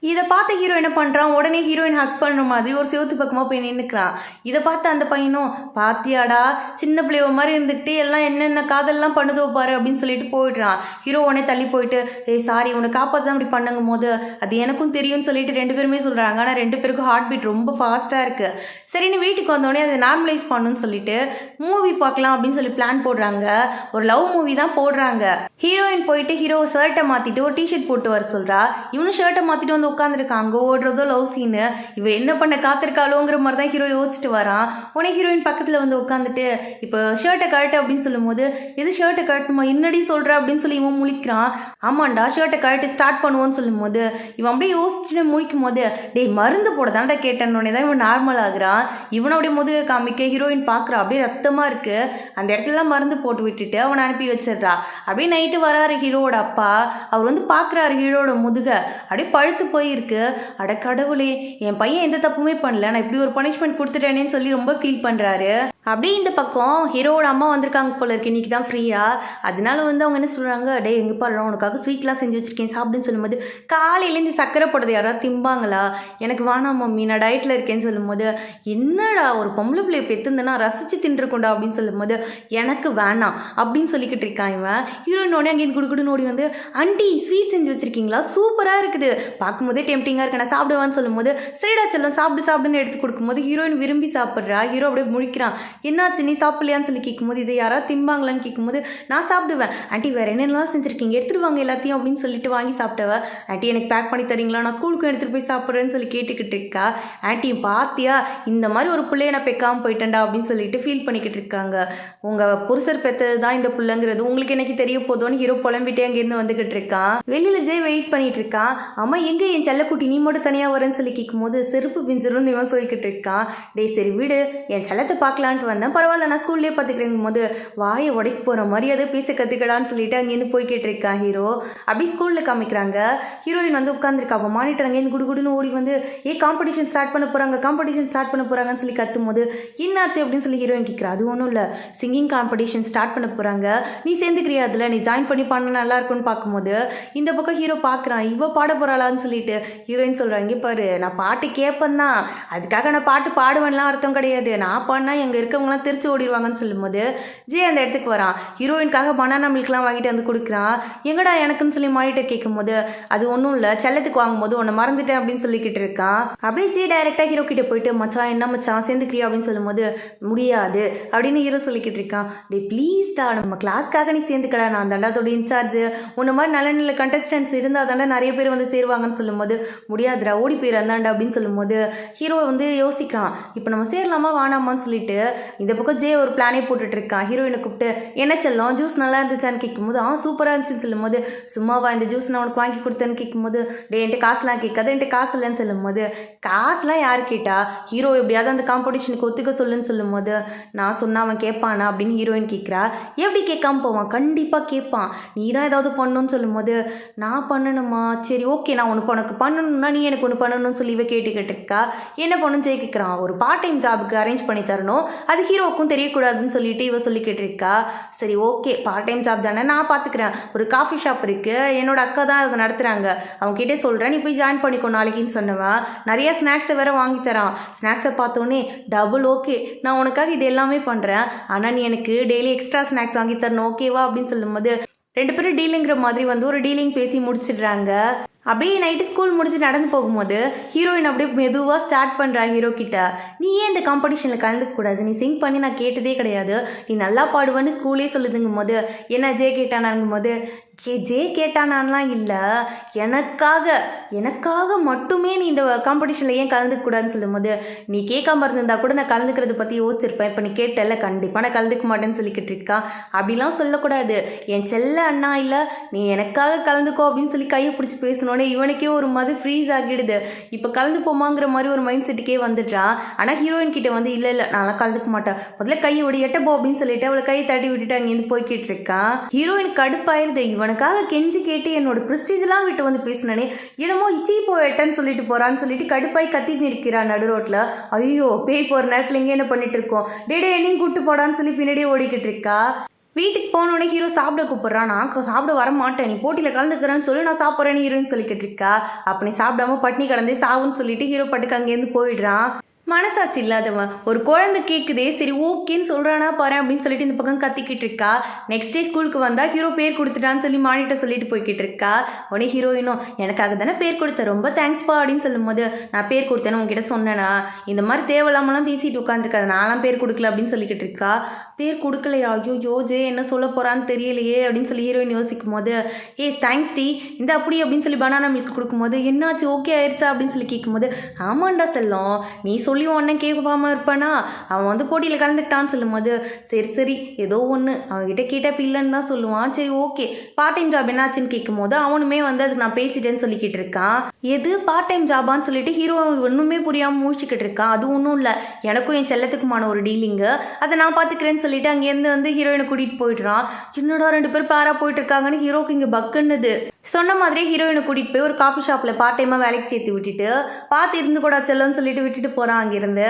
இதை பார்த்த ஹீரோ என்ன பண்ணுறான், உடனே ஹீரோயின் ஹக் பண்ணுற மாதிரி ஒரு செவத்து பக்கமாக போய் நின்றுக்கிறான். இதை பார்த்து அந்த பையனும், பாத்தியாடா சின்ன பிள்ளைவ மாதிரி இருந்துக்கிட்டு எல்லாம் என்னென்ன காதல்லாம் பண்ணுதோ பாரு அப்படின்னு சொல்லிட்டு போயிடுறான். ஹீரோ உடனே தள்ளி போயிட்டு, ஏய் சாரி உன்னை காப்பாற்ற தான் அப்படி பண்ணுங்கும் போது அது எனக்கும் தெரியும்னு சொல்லிட்டு 2 பேருமே சொல்கிறாங்க. ஆனால் 2 பேருக்கும் ஹார்ட் பீட் ரொம்ப ஃபாஸ்ட்டாக இருக்குது. சரின்னு வீட்டுக்கு வந்தோடனே அதை நார்மலைஸ் பண்ணணும்னு சொல்லிட்டு மூவி பார்க்கலாம் அப்படின்னு சொல்லி பிளான் போடுறாங்க. ஒரு லவ் மூவி தான் போடுறாங்க. ஹீரோயின் போயிட்டு ஹீரோ ஷர்ட்டை மாற்றிட்டு ஒரு டிஷர்ட் போட்டு வர சொல்கிறா. இவனும் ஷர்ட்டை மாற்றிட்டு வந்து உட்காந்துருக்காங்க. ஓடுறதோ லவ் சீனு. இவ என்ன பண்ண காத்திருக்காளோங்கிற மாதிரி தான் ஹீரோ யோசிச்சுட்டு வரான். உடனே ஹீரோயின் பக்கத்தில் வந்து உட்காந்துட்டு இப்போ ஷர்ட்டை கழட்டு அப்படின்னு சொல்லும்போது இது ஷர்ட்டை கழட்டுமா என்னடி சொல்கிற அப்படின்னு சொல்லி இவன் முழிக்கிறான். ஆமாண்டா ஷர்ட்டை கழட்டு ஸ்டார்ட் பண்ணுவோன்னு சொல்லும்போது இவன் அப்படியே யோசிச்சுட்டு முழிக்கும் போது டேய் மருந்து போட தான்டா கேட்டேன்னொடனே தான் இவன் நார்மல் ஆகுறான். இவனை அப்படியே முதுக காமிக்க ஹீரோயின் பார்க்குறா. அப்படியே ரத்தமாக இருக்குது. அந்த இடத்துலலாம் மருந்து போட்டு விட்டுட்டு அவனை அனுப்பி வச்சிடுறா. அப்படியே நைட்டு வராரு ஹீரோவோட அப்பா. அவர் வந்து பார்க்குறாரு ஹீரோட முதுக அப்படியே பழுத்து போயிருக்கு. அட கடவுளே, என் பையன் எந்த தப்புமே பண்ணல, நான் இப்படி ஒரு பனிஷ்மெண்ட் கொடுத்துட்டேனேன்னு சொல்லி ரொம்ப ஃபீல் பண்ணுறாரு. அப்படியே இந்த பக்கம் ஹீரோவோட அம்மா வந்திருக்காங்க போல இருக்கு, இன்றைக்கி தான் ஃப்ரீயாக. அதனால வந்து அவங்க என்ன சொல்கிறாங்க, டே எங்கே பாரு உனக்காக ஸ்வீட்லாம் செஞ்சு வச்சுருக்கேன் சாப்பிடுன்னு சொல்லும்போது காலையிலேருந்து சக்கரை போடுறது யாராவது திம்பாங்களா, எனக்கு வேணாம் மம்மி நான் டயட்டில் இருக்கேன்னு சொல்லும்போது என்னடா ஒரு பொம்பளை பிள்ளையை பெற்றுந்தனா ரசித்து தின்றுக்கொண்டா அப்படின்னு சொல்லும்போது எனக்கு வேணாம் அப்படின்னு சொல்லிக்கிட்டு இருக்கான் இவன். ஹீரோயினோடனே அங்கேருந்து குடுக்குடுன்னு ஓடி வந்து ஆண்டி ஸ்வீட் செஞ்சு வச்சுருக்கீங்களா, சூப்பராக இருக்குது, பார்க்கும்போதே டெம்டிங்காக இருக்கு, நான் சாப்பிடுவான்னு சொல்லும்போது சரிடா செல்லம் சாப்பிடு சாப்பிடுன்னு எடுத்து கொடுக்கும்போது ஹீரோயின் விரும்பி சாப்பிட்றா. ஹீரோ அப்படியே முழிக்கிறான். என்னாச்சு நீ சாப்பிடலையான்னு சொல்லி கேட்கும்போது இதை யாராவது திம்பாங்களான்னு கேட்கும்போது நான் சாப்பிடுவேன் ஆண்டி, வேறு என்னென்னலாம் செஞ்சுருக்கீங்க எடுத்துகிட்டு வாங்க எல்லாத்தையும் அப்படின்னு சொல்லிட்டு வாங்கி சாப்பிட்டவ. ஆண்டி எனக்கு பேக் பண்ணி தரீங்களா, நான் ஸ்கூலுக்கு எடுத்துகிட்டு போய் சாப்பிட்றேன்னு சொல்லி கேட்டுக்கிட்டு இருக்கா. ஆண்டி பாத்தியா இந்த மாதிரி ஒரு பிள்ளைய நான் பெக்காமல் போயிட்டேன்டா அப்படின்னு சொல்லிட்டு ஃபீல் பண்ணிக்கிட்டு இருக்காங்க. உங்கள் புருஷர் பெற்றது தான் இந்த பிள்ளைங்கிறது உங்களுக்கு எனக்கு தெரிய போதோன்னு ஹீரோ புலம்பிட்டே அங்கேருந்து வந்துக்கிட்டு இருக்கான். வெளியில் ஜெய் வெயிட் பண்ணிட்டு இருக்கான். அம்மா எங்கே என் செல்லக்குட்டி நீ மட்டும் தனியாக வரேன்னு சொல்லி கேட்கும்போது செருப்பு பிஞ்சிரும்னு இவன் சொல்லிக்கிட்டு இருக்கான். டே சரி வீடு என் செல்லத்தை பார்க்கலான்ட்டு வந்தேன், பரவாயில்ல நான் ஸ்கூல்லேயே பார்த்துக்கிறேங்கும் போது வாயை உடைக்க போகிற மாதிரி அதை பேச கற்றுக்கடான்னு சொல்லிட்டு அங்கேருந்து போய் கேட்டிருக்கான் ஹீரோ. அப்படி ஸ்கூலில் காமிக்கிறாங்க. ஹீரோயின் வந்து உட்காந்துருக்கா. அப்போ மானிட்டர் அங்கேருந்து குடுகுடுன்னு ஓடி வந்து காம்படிஷன் ஸ்டார்ட் பண்ண போகிறாங்கன்னு சொல்லி கத்தும் போது என்னாச்சு அப்படின்னு சொல்லி ஹீரோயின் கேட்குறா. அது ஒன்றும் இல்லை, சிங்கிங் காம்படிஷன் ஸ்டார்ட் பண்ண போகிறாங்க, நீ சேர்ந்துக்கிறியா அதில், நீ ஜாயின் பண்ணி பண்ண நல்லா இருக்கும்னு பார்க்கும்போது இந்த பக்கம் ஹீரோ பார்க்குறான். இவ பாட போகிறாளான்னு சொல்லிட்டு ஹீரோயின் சொல்கிறாங்க, பாரு நான் பாட்டு கேட்பேன் தான், அதுக்காக நான் பாட்டு பாடுவேன்லாம் அர்த்தம் கிடையாது, நான் பாடினா எங்கே இருக்கவங்களாம் திருச்சி ஓடிடுவாங்கன்னு சொல்லும்போது ஜே அந்த இடத்துக்கு வரான். ஹீரோயின்காக பனானா மில்க்லாம் வாங்கிட்டு வந்து கொடுக்குறான். எங்கடா எனக்குன்னு சொல்லி மானிட்டர் கேட்கும்போது அது ஒன்றும் இல்லை, செல்லத்துக்கு வாங்கும்போது உன்னை மறந்துட்டேன் அப்படின்னு சொல்லிக்கிட்டு இருக்கான். அப்படியே ஜே டைரெக்டாக ஹீரோ கிட்ட போயிட்டு மச்சான் என்ன மச்சான் சேர்ந்துக்கிறியா அப்படின்னு சொல்லும்போது முடியாது அப்படின்னு ஹீரோ சொல்லிக்கிட்டு இருக்கான். டே ப்ளீஸ்டா நம்ம கிளாஸ்க்காக நீ சேர்ந்துக்கடா, நான் தண்டாத்தோட இன்சார்ஜ், உன்ன மாதிரி நல்ல நல்ல கண்டஸ்டன்ஸ் இருந்தால் தாண்டா நிறைய பேர் வந்து சேருவாங்கன்னு சொல்லும்போது முடியாதுடா ஓடி போயிடந்தாண்டா அப்படின்னு சொல்லும்போது ஹீரோ வந்து யோசிக்கிறான். இப்போ நம்ம சேரலாமா வேணாமான்னு சொல்லிட்டு இந்த பக்கம் ஜே ஒரு பிளானே போட்டுட்டு இருக்கான். ஹீரோயினை கூப்பிட்டு என்ன செல்லம் ஜூஸ் நல்லா இருந்துச்சான்னு கேட்கும்போது சூப்பராக இருந்துச்சுன்னு சொல்லும்போது சும்மாவா இந்த ஜூஸ் நான் உனக்கு வாங்கி கொடுத்தேன்னு கேட்கும்போது டே என்கிட்ட காசுலாம் கேட்காது, என்கிட்ட காசு இல்லைன்னு சொல்லும்போது காசுலாம் யார் கேட்டா, ஹீரோ எப்படியாவது அந்த காம்படிஷனுக்கு ஒத்துக்க சொல்லுன்னு சொல்லும்போது நான் சொன்னா அவன் கேட்பானா அப்படின்னு ஹீரோயின் கேட்குறா. எப்படி கேட்காம போவான், கண்டிப்பாக கேட்பான், நீ தான் ஏதாவது பண்ணணும்னு சொல்லும்போது நான் பண்ணணுமா, சரி ஓகே நான் உனக்கு பண்ணணும்னா நீ எனக்கு ஒன்று பண்ணணும்னு சொல்லி இவ கேட்டுக்கிட்டு இருக்கா. என்ன பண்ணணும்னு ஜெய் கேட்குறான். ஒரு பார்ட் டைம் ஜாபுக்கு அரேஞ்ச் பண்ணி தரணும், அது ஹீரோவுக்கும் தெரியக்கூடாதுன்னு சொல்லிட்டு இவ சொல்லிக்கிட்டு இருக்கா. சரி ஓகே பார்ட் டைம் ஜாப் தானே நான் பார்த்துக்கிறேன், ஒரு காஃபி ஷாப் இருக்குது, என்னோட அக்கா தான் அதை நடத்துகிறாங்க, அவங்க கிட்டே சொல்கிறேன் நீ போய் ஜாயின் பண்ணிக்கோ நாளைக்குன்னு சொன்னவன். நிறைய ஸ்நாக்ஸை வேறு வாங்கி தரான். ஸ்நாக்ஸை பார்த்தோன்னே டபுள் ஓகே நான் உனக்காக இது எல்லாமே பண்ணுறேன், ஆனால் நீ எனக்கு டெய்லி எக்ஸ்ட்ரா ஸ்நாக்ஸ் வாங்கி தரணும் ஓகேவா அப்படின்னு சொல்லும்போது ரெண்டு பேரும் டீலிங்கிற மாதிரி வந்து ஒரு டீலிங் பேசி முடிச்சிடுறாங்க. அப்படியே நைட்டு ஸ்கூல் முடிச்சு நடந்து போகும்போது ஹீரோயின் அப்படியே மெதுவாக ஸ்டார்ட் பண்ணுறா ஹீரோ கிட்ட, நீ ஏன் இந்த காம்படிஷனில் கலந்துக்கக்கூடாது, நீ சிங் பண்ணி நான் கேட்டதே கிடையாது, நீ நல்லா பாடுவேன்னு ஸ்கூலே சொல்லுதுங்கும் போது என்ன ஜே கேட்டானாங்கும் போது ஜே கேட்டானான்லாம் இல்லை, எனக்காக மட்டுமே நீ இந்த காம்படிஷனில் ஏன் கலந்துக்கூடாதுன்னு சொல்லும்போது நீ கேட்காம இருந்திருந்தா கூட நான் கலந்துக்கிறத பற்றி யோசிச்சிருப்பேன், இப்போ நீ கேட்டல கண்டிப்பாக நான் கலந்துக்க மாட்டேன்னு சொல்லிக்கிட்டு இருக்கா. அப்படிலாம் சொல்லக்கூடாது, என் செல்ல அண்ணா இல்லை நீ எனக்காக கலந்துக்கோ அப்படின்னு சொல்லி கையை பிடிச்சி பேசணுன்னே இவனுக்கே ஒரு மாதிரி ஃப்ரீஸ் ஆகிடுது. இப்போ கலந்து போமாங்கிற மாதிரி ஒரு மைண்ட் செட்டுக்கே வந்துடுறான். ஆனால் ஹீரோயின் கிட்ட வந்து இல்லை நான்லாம் கலந்துக்க மாட்டேன், முதல்ல கையை விட எட்டப்போ அப்படின்னு சொல்லிட்டு அவளை கையை தட்டி விட்டுட்டு அங்கேருந்து போய்கிட்டு இருக்கான். ஹீரோயின் கடுப்பாயிருது, இவனுக்காக கெஞ்சி கேட்டு என்னோட ப்ரெஸ்டீஜெலாம் விட்டு வந்து பேசினானே என்னமோ இச்சி போயிட்டேன்னு சொல்லிட்டு போறான்னு சொல்லிட்டு கடுப்பாய் கத்திட்டு நிற்கிறான் நடு ரோட்டில். ஐயோ பேய் போகிற நேரத்தில் இங்கே என்ன பண்ணிட்டு இருக்கோம், டேடே என்னையும் கூப்பிட்டு போடான்னு சொல்லி பின்னாடியே ஓடிக்கிட்டு இருக்கா. வீட்டுக்கு போனோடனே ஹீரோ சாப்பிட கூப்பிட்றான். நான் சாப்பிட வர மாட்டேன், நீ போட்டியில் கலந்துக்கிறேன்னு சொல்லி நான் சாப்பிட்றேன்னு ஹீரோன்னு சொல்லிக்கிட்டு இருக்கா. அப்போ நீ சாப்பிடாம பட்னி கடந்தே சாவுன்னு சொல்லிட்டு ஹீரோ பட்டுக்கு அங்கேருந்து போயிடுறான். மனசாட்சி இல்லாதவன் ஒரு குழந்தை கேட்குதே சரி ஓகேன்னு சொல்கிறானா பாரு அப்படின்னு சொல்லிட்டு இந்த பக்கம் கத்திக்கிட்டு இருக்கா. நெக்ஸ்ட் டே ஸ்கூலுக்கு வந்தால் ஹீரோ பேர் கொடுத்துட்டான்னு சொல்லி மானிட்ட சொல்லிட்டு போய்கிட்டு இருக்கா. உடனே ஹீரோயினும் எனக்காக தானே பேர் கொடுத்த ரொம்ப தேங்க்ஸ்ப்பா அப்படின்னு சொல்லும் போது நான் பேர் கொடுத்தேன்னு உங்ககிட்ட சொன்னேனா, இந்த மாதிரி தேவையில்லாமலாம் பேசிட்டு உட்காந்துருக்காது, நான்லாம் பேர் கொடுக்கல அப்படின்னு சொல்லிக்கிட்டு இருக்கா. பேர் கொடுக்கலையா, ஐயோ ஜே என்ன சொல்ல போகிறான்னு தெரியலையே அப்படின்னு சொல்லி ஹீரோயின் யோசிக்கும் போது தேங்க்ஸ் டி இந்த அப்படி அப்படின்னு சொல்லி பனானா மில்க் கொடுக்கும்போது என்னாச்சு ஓகே ஆயிடுச்சா அப்படின்னு சொல்லி கேட்கும்போது ஆமாண்டா செல்லம் நீ சொல்லி ஒன்றும் கேட்காம இருப்பானா, அவன் வந்து போட்டியில் கலந்துக்கிட்டான்னு சொல்லும்போது சரி ஏதோ ஒன்று அவன்கிட்ட கேட்டப்ப இல்லைன்னு தான் சொல்லுவான், சரி ஓகே பார்ட் டைம் ஜாப் என்னாச்சுன்னு கேட்கும்போது அவனுமே வந்து அதுக்கு நான் பேசிட்டேன்னு சொல்லிக்கிட்டு இருக்கான். எது பார்ட் டைம் ஜாபான்னு சொல்லிட்டு ஹீரோ ஒன்றுமே புரியாமல் மூழ்கிக்கிட்டு இருக்கான். அது ஒன்றும் இல்லை, எனக்கும் என் செல்லத்துக்குமான ஒரு டீலிங்கு, அதை நான் பார்த்துக்கிறேன்னு சொல்லிட்டு அங்கேருந்து வந்து ஹீரோயினை கூட்டிகிட்டு போயிடுறான். என்னடா 2 பேர் பேரா போயிட்டு இருக்காங்கன்னு ஹீரோக்கு இங்கே பக்குன்னுது. சொன்ன மாதிரியே ஹீரோயினை கூட்டிகிட்டு போய் ஒரு காஃபி ஷாப்பில் பார்ட் டைமாக வேலைக்கு சேர்த்து விட்டுட்டு பார்த்து இருந்து கூட செல்லன்னு சொல்லிட்டு விட்டுட்டு போகிறான் அங்கேருந்து.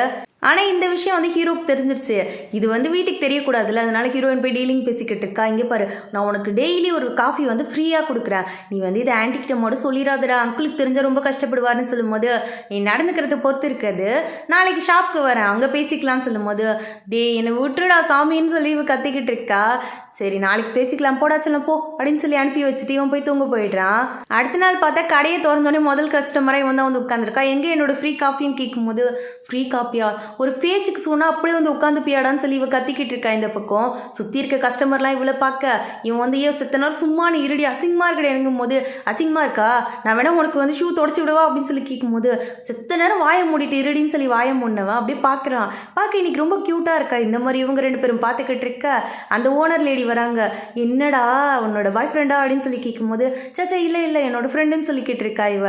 ஆனால் இந்த விஷயம் வந்து ஹீரோக்கு தெரிஞ்சிருச்சு, இது வந்து வீட்டுக்கு தெரியக்கூடாதுல்ல, அதனால ஹீரோயின் போய் டீலிங் பேசிக்கிட்டு இருக்கா. இங்கே பாரு நான் உனக்கு டெய்லி ஒரு காஃபி வந்து ஃப்ரீயாக கொடுக்குறேன், நீ வந்து இதை ஆன்டிக்கிட்ட மட்டும் சொல்லிடாதடா, அங்கிளுக்கு தெரிஞ்சால் ரொம்ப கஷ்டப்படுவார்னு சொல்லும்போது நீ நடந்துக்கிறத பொறுத்து இருக்காது, நாளைக்கு ஷாப்புக்கு வரேன் அங்கே பேசிக்கலாம்னு சொல்லும்போது என்னை விட்டுடா சாமின்னு சொல்லி இவ கத்திக்கிட்டு இருக்கா. சரி நாளைக்கு பேசிக்கலாம் போடா சொல்லும் போ அப்படின்னு சொல்லி அனுப்பி வச்சுட்டு இவன் போய் தூங்க போயிடுறான். அடுத்த நாள் பார்த்தா கடையை திறந்தோடனே முதல் கஸ்டமரை வந்து உட்காந்துருக்கா. எங்கே என்னோட ஃப்ரீ காஃபின்னு கேட்கும்போது ஃப்ரீ காப்பியா ஒரு பேச்சுக்கு சொன்னால் அப்படியே வந்து உட்காந்து பியாடான்னு சொல்லி இவ கத்திக்கிட்டு இருக்கா. இந்த பக்கம் சுற்றி இருக்க கஸ்டமர்லாம் இவ்வளோ பார்க்க இவன் வந்து செத்த நேரம் சும்மா நீ இருடி அசிங்கமாக இருக்கடா எனங்கும் போது அசிங்கமாக இருக்கா நான் வேணா உனக்கு வந்து ஷூ தொடச்சி விடுவா அப்படின்னு சொல்லி கேட்கும்போது செத்த நேரம் வாயை மூடிட்டு இருடின்னு சொல்லி வாயை மூடினவன் அப்படியே பார்க்குறான். பார்க்க இன்னைக்கு ரொம்ப க்யூட்டாக இருக்கா. இந்த மாதிரி இவங்க 2 பேரும் பார்த்துக்கிட்டு இருக்க அந்த ஓனர் லேடி வராங்க. என்னடா உன்னோட பாய் ஃப்ரெண்டா அப்படின்னு சொல்லி கேட்கும்போது சச்சா இல்லை என்னோட ஃப்ரெண்டுன்னு சொல்லி கேட்டிருக்கா இவ.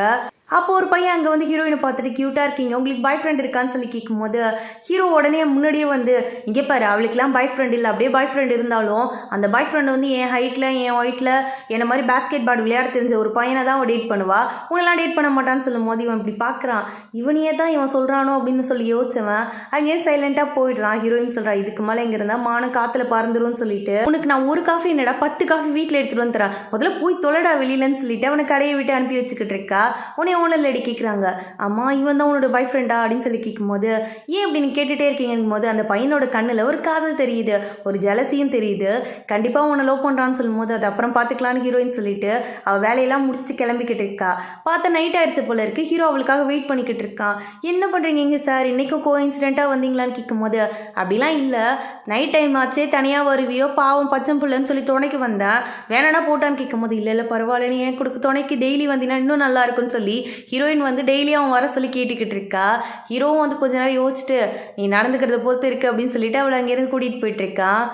அப்போ ஒரு பையன் அங்கே வந்து ஹீரோயினை பார்த்துட்டு க்யூட்டாக இருக்கீங்க உங்களுக்கு பாய் ஃப்ரெண்ட் இருக்கான்னு சொல்லி கேட்கும்போது ஹீரோ உடனே முன்னாடியே வந்து இங்கே பாரு அவளுக்குலாம் பாய் ஃப்ரெண்ட் இல்லை, அப்படியே பாய் ஃப்ரெண்ட் இருந்தாலும் அந்த பாய் ஃப்ரெண்ட் வந்து என் ஹைட்டில் என் ஒயிட்டில் என்ன மாதிரி பேஸ்கெட் பால் விளையாட தெரிஞ்ச ஒரு பையனை தான் அவன் டேட் பண்ணுவா, உன்னெல்லாம் டேட் பண்ண மாட்டான்னு சொல்லும் போது இவன் இப்படி பார்க்குறான். இவனையே தான் இவன் சொல்கிறானோ அப்படின்னு சொல்லி யோசிச்சவன் அங்கேயே சைலண்ட்டாக போயிடுறான். ஹீரோயின் சொல்கிறான் இதுக்கு மேலே இங்கே இருந்தால் மானம் காற்றுல பறந்துரும்னு சொல்லிட்டு உனக்கு நான் ஒரு காஃபி என்னடா 10 காஃபி வீட்டில் எடுத்துகிட்டு வந்து தரேன், முதல்ல போய் தொலைடா வெளியிலன்னு சொல்லிட்டு அவனை கடையை விட்டு அனுப்பி வச்சுக்கிட்டு இருக்கா. உன்னை ஓனர் லேடி கேட்குறாங்க அம்மா இவன் தான் உன்னோட பாய் ஃப்ரெண்டா அப்படின்னு சொல்லி கேட்கும்போது ஏன் இப்படி நீ கேட்டுகிட்டே இருக்கீங்கும் போது அந்த பையனோட கண்ணில் ஒரு காதல் தெரியுது, ஒரு ஜலசியும் தெரியுது. கண்டிப்பாக உன்னை லவ் பண்ணுறான்னு சொல்லும் போது அது அப்புறம் பார்த்துக்கலான்னு ஹீரோயின் சொல்லிட்டு அவள் வேலையெல்லாம் முடிச்சுட்டு கிளம்பிக்கிட்டு இருக்கா. பார்த்தா நைட் ஆயிடுச்சு போல இருக்கு. ஹீரோ அவளுக்காக வெயிட் பண்ணிக்கிட்டு இருக்கான். என்ன பண்ணுறீங்க சார் இன்றைக்கும் கோஇன்சிடென்ட்டாக வந்தீங்களான்னு கேட்கும்போது அப்படிலாம் இல்லை, நைட் டைம் ஆச்சே தனியாக வருவியோ பாவம் பச்சை பிள்ளைன்னு சொல்லி துணைக்கு வந்தேன், வேணானா போட்டான்னு கேட்கும்போது இல்லை பரவாயில்ல நீ ஏன் கொடுக்க துணைக்கு டெய்லி வந்தீங்கன்னா இன்னும் நல்லா இருக்குன்னு சொல்லி ஹீரோயின் வந்து டெய்லியும் அவன் வர சொல்லி கேட்டுக்கிட்டு இருக்கா. ஹீரோவும் வந்து கொஞ்ச நேரம் யோசிச்சுட்டு நீ நடந்துக்கிறத பொறுத்து இருக்கு அப்படின்னு சொல்லிட்டு அவளை அங்கேருந்து கூட்டிகிட்டு போயிட்டு இருக்கான்.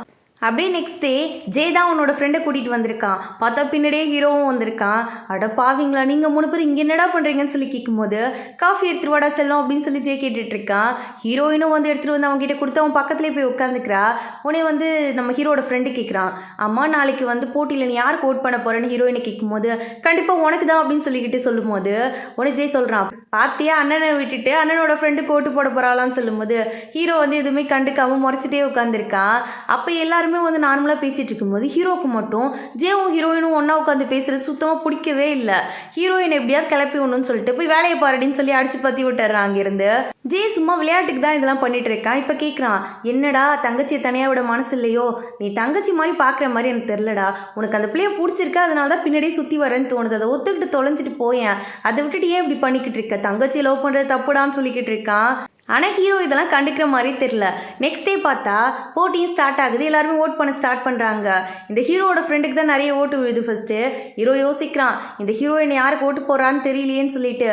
அப்படியே நெக்ஸ்ட் டே ஜே தான் உன்னோட ஃப்ரெண்டை கூட்டிகிட்டு வந்திருக்கான். பார்த்தா பின்னாடியே ஹீரோவும் வந்திருக்கான். அட பாவீங்களா நீங்கள் 3 பேர் இங்கே என்னடா பண்ணுறீங்கன்னு சொல்லி கேட்கும்போது காஃபி எடுத்துட்டு வாடா செல்லும் அப்படின்னு சொல்லி ஜே கேட்டுட்ருக்கான். ஹீரோயினும் வந்து எடுத்துகிட்டு வந்து அவங்ககிட்ட கொடுத்து அவன் பக்கத்துலேயே போய் உட்காந்துக்கிறா. உடனே வந்து நம்ம ஹீரோட ஃப்ரெண்டு கேட்குறான் அம்மா நாளைக்கு வந்து போட்டியில் நீ யாருக்கு ஓட் பண்ண போகிறேன்னு ஹீரோயினை கேட்கும்போது கண்டிப்பாக உனக்கு தான் அப்படின்னு சொல்லிக்கிட்டு சொல்லும்போது உடனே ஜே சொல்கிறான் பார்த்தியா அண்ணனை விட்டுட்டு அண்ணனோட ஃப்ரெண்டுக்கு ஓட்டு போட போகிறாளான்னு சொல்லும்போது ஹீரோ வந்து எதுவுமே கண்டுக்காமல் முறைச்சிட்டே உட்காந்துருக்கான். அப்போ எல்லாரும் வந்து நார்மலாக பேசிகிட்டு இருக்கும்போது ஹீரோக்கு மட்டும் ஜேவும் ஹீரோயினும் ஒன்றா உட்காந்து பேசுகிறது சுத்தமாக பிடிக்கவே இல்லை. ஹீரோயின் எப்படியாவது கிளப்பி விடணும்னு சொல்லிட்டு போய் வேலையை பாருடின்னு சொல்லி அடிச்சு பற்றி விட்டுறான் அங்கேருந்து. ஜே சும்மா விளையாட்டுக்கு தான் இதெல்லாம் பண்ணிட்டு இருக்கான். இப்போ கேட்குறான் என்னடா தங்கச்சியை தனியாக விட மனசு இல்லையோ, நீ தங்கச்சி மாதிரி பார்க்குற மாதிரி எனக்கு தெரிலடா, உனக்கு அந்த பிள்ளையை பிடிச்சிருக்கா அதனால தான் பின்னாடியே சுற்றி வரேன்னு தோணுது, அதை ஒத்துக்கிட்டு தொலைஞ்சிட்டு போயேன், அதை விட்டுட்டு ஏன் இப்படி பண்ணிக்கிட்டு இருக்க, தங்கச்சியை லவ் பண்ணுறது தப்புடான்னு சொல்லிக்கிட்டு இருக்கான். ஆனால் ஹீரோ இதெல்லாம் கண்டுக்கிற மாதிரி தெரில. நெக்ஸ்ட் டே பார்த்தா போட்டியும் ஸ்டார்ட் ஆகுது, எல்லாருமே ஓட் பண்ண ஸ்டார்ட் பண்ணுறாங்க. இந்த ஹீரோவோட ஃப்ரெண்டுக்கு தான் நிறைய ஓட்டு விழுது. ஃபஸ்ட்டு ஹீரோ யோசிக்கிறான் இந்த ஹீரோயின் யாருக்கு ஓட்டு போடுறான்னு தெரியலையேன்னு சொல்லிட்டு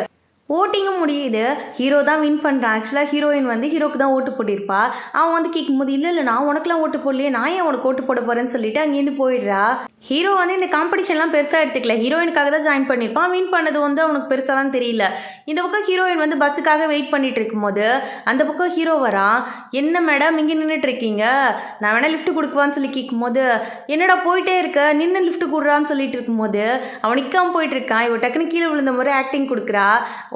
ஓட்டிங்கும் முடியுது. ஹீரோ தான் வின் பண்ணுறான். ஆக்சுவலாக ஹீரோயின் வந்து ஹீரோக்கு தான் ஓட்டு போட்டிருப்பா. அவன் வந்து கேட்கும்போது இல்லை நான் உனக்குலாம் ஓட்டு போடலையே, நான் ஏன் உனக்கு ஓட்டு போட போகிறேன்னு சொல்லிட்டு அங்கேருந்து போயிடுறா. ஹீரோ வந்து இந்த காம்படிஷன்லாம் பெருசாக எடுத்துக்கல, ஹீரோயினுக்காக தான் ஜாயின் பண்ணியிருப்பான். வின் பண்ணது வந்து அவனுக்கு பெருசாலாம் தெரியல. இந்த பக்கம் ஹீரோயின் வந்து பஸ்ஸுக்காக வெயிட் பண்ணிட்டு இருக்கும்போது அந்த பக்கம் ஹீரோ வரான். என்ன மேடம் இங்கே நின்றுட்டு இருக்கீங்க, நான் வேணா லிஃப்ட் கொடுக்குவான்னு சொல்லி கேட்கும்போது என்னடா போயிட்டே இருக்க நின்று லிஃப்ட் கொடுறான்னு சொல்லிட்டு இருக்கும்போது அவன் நிற்காமல் போயிட்டு இருக்கான். இவன் டக்குன்னு கீழே விழுந்த மாதிரி ஆக்டிங் கொடுக்குறா.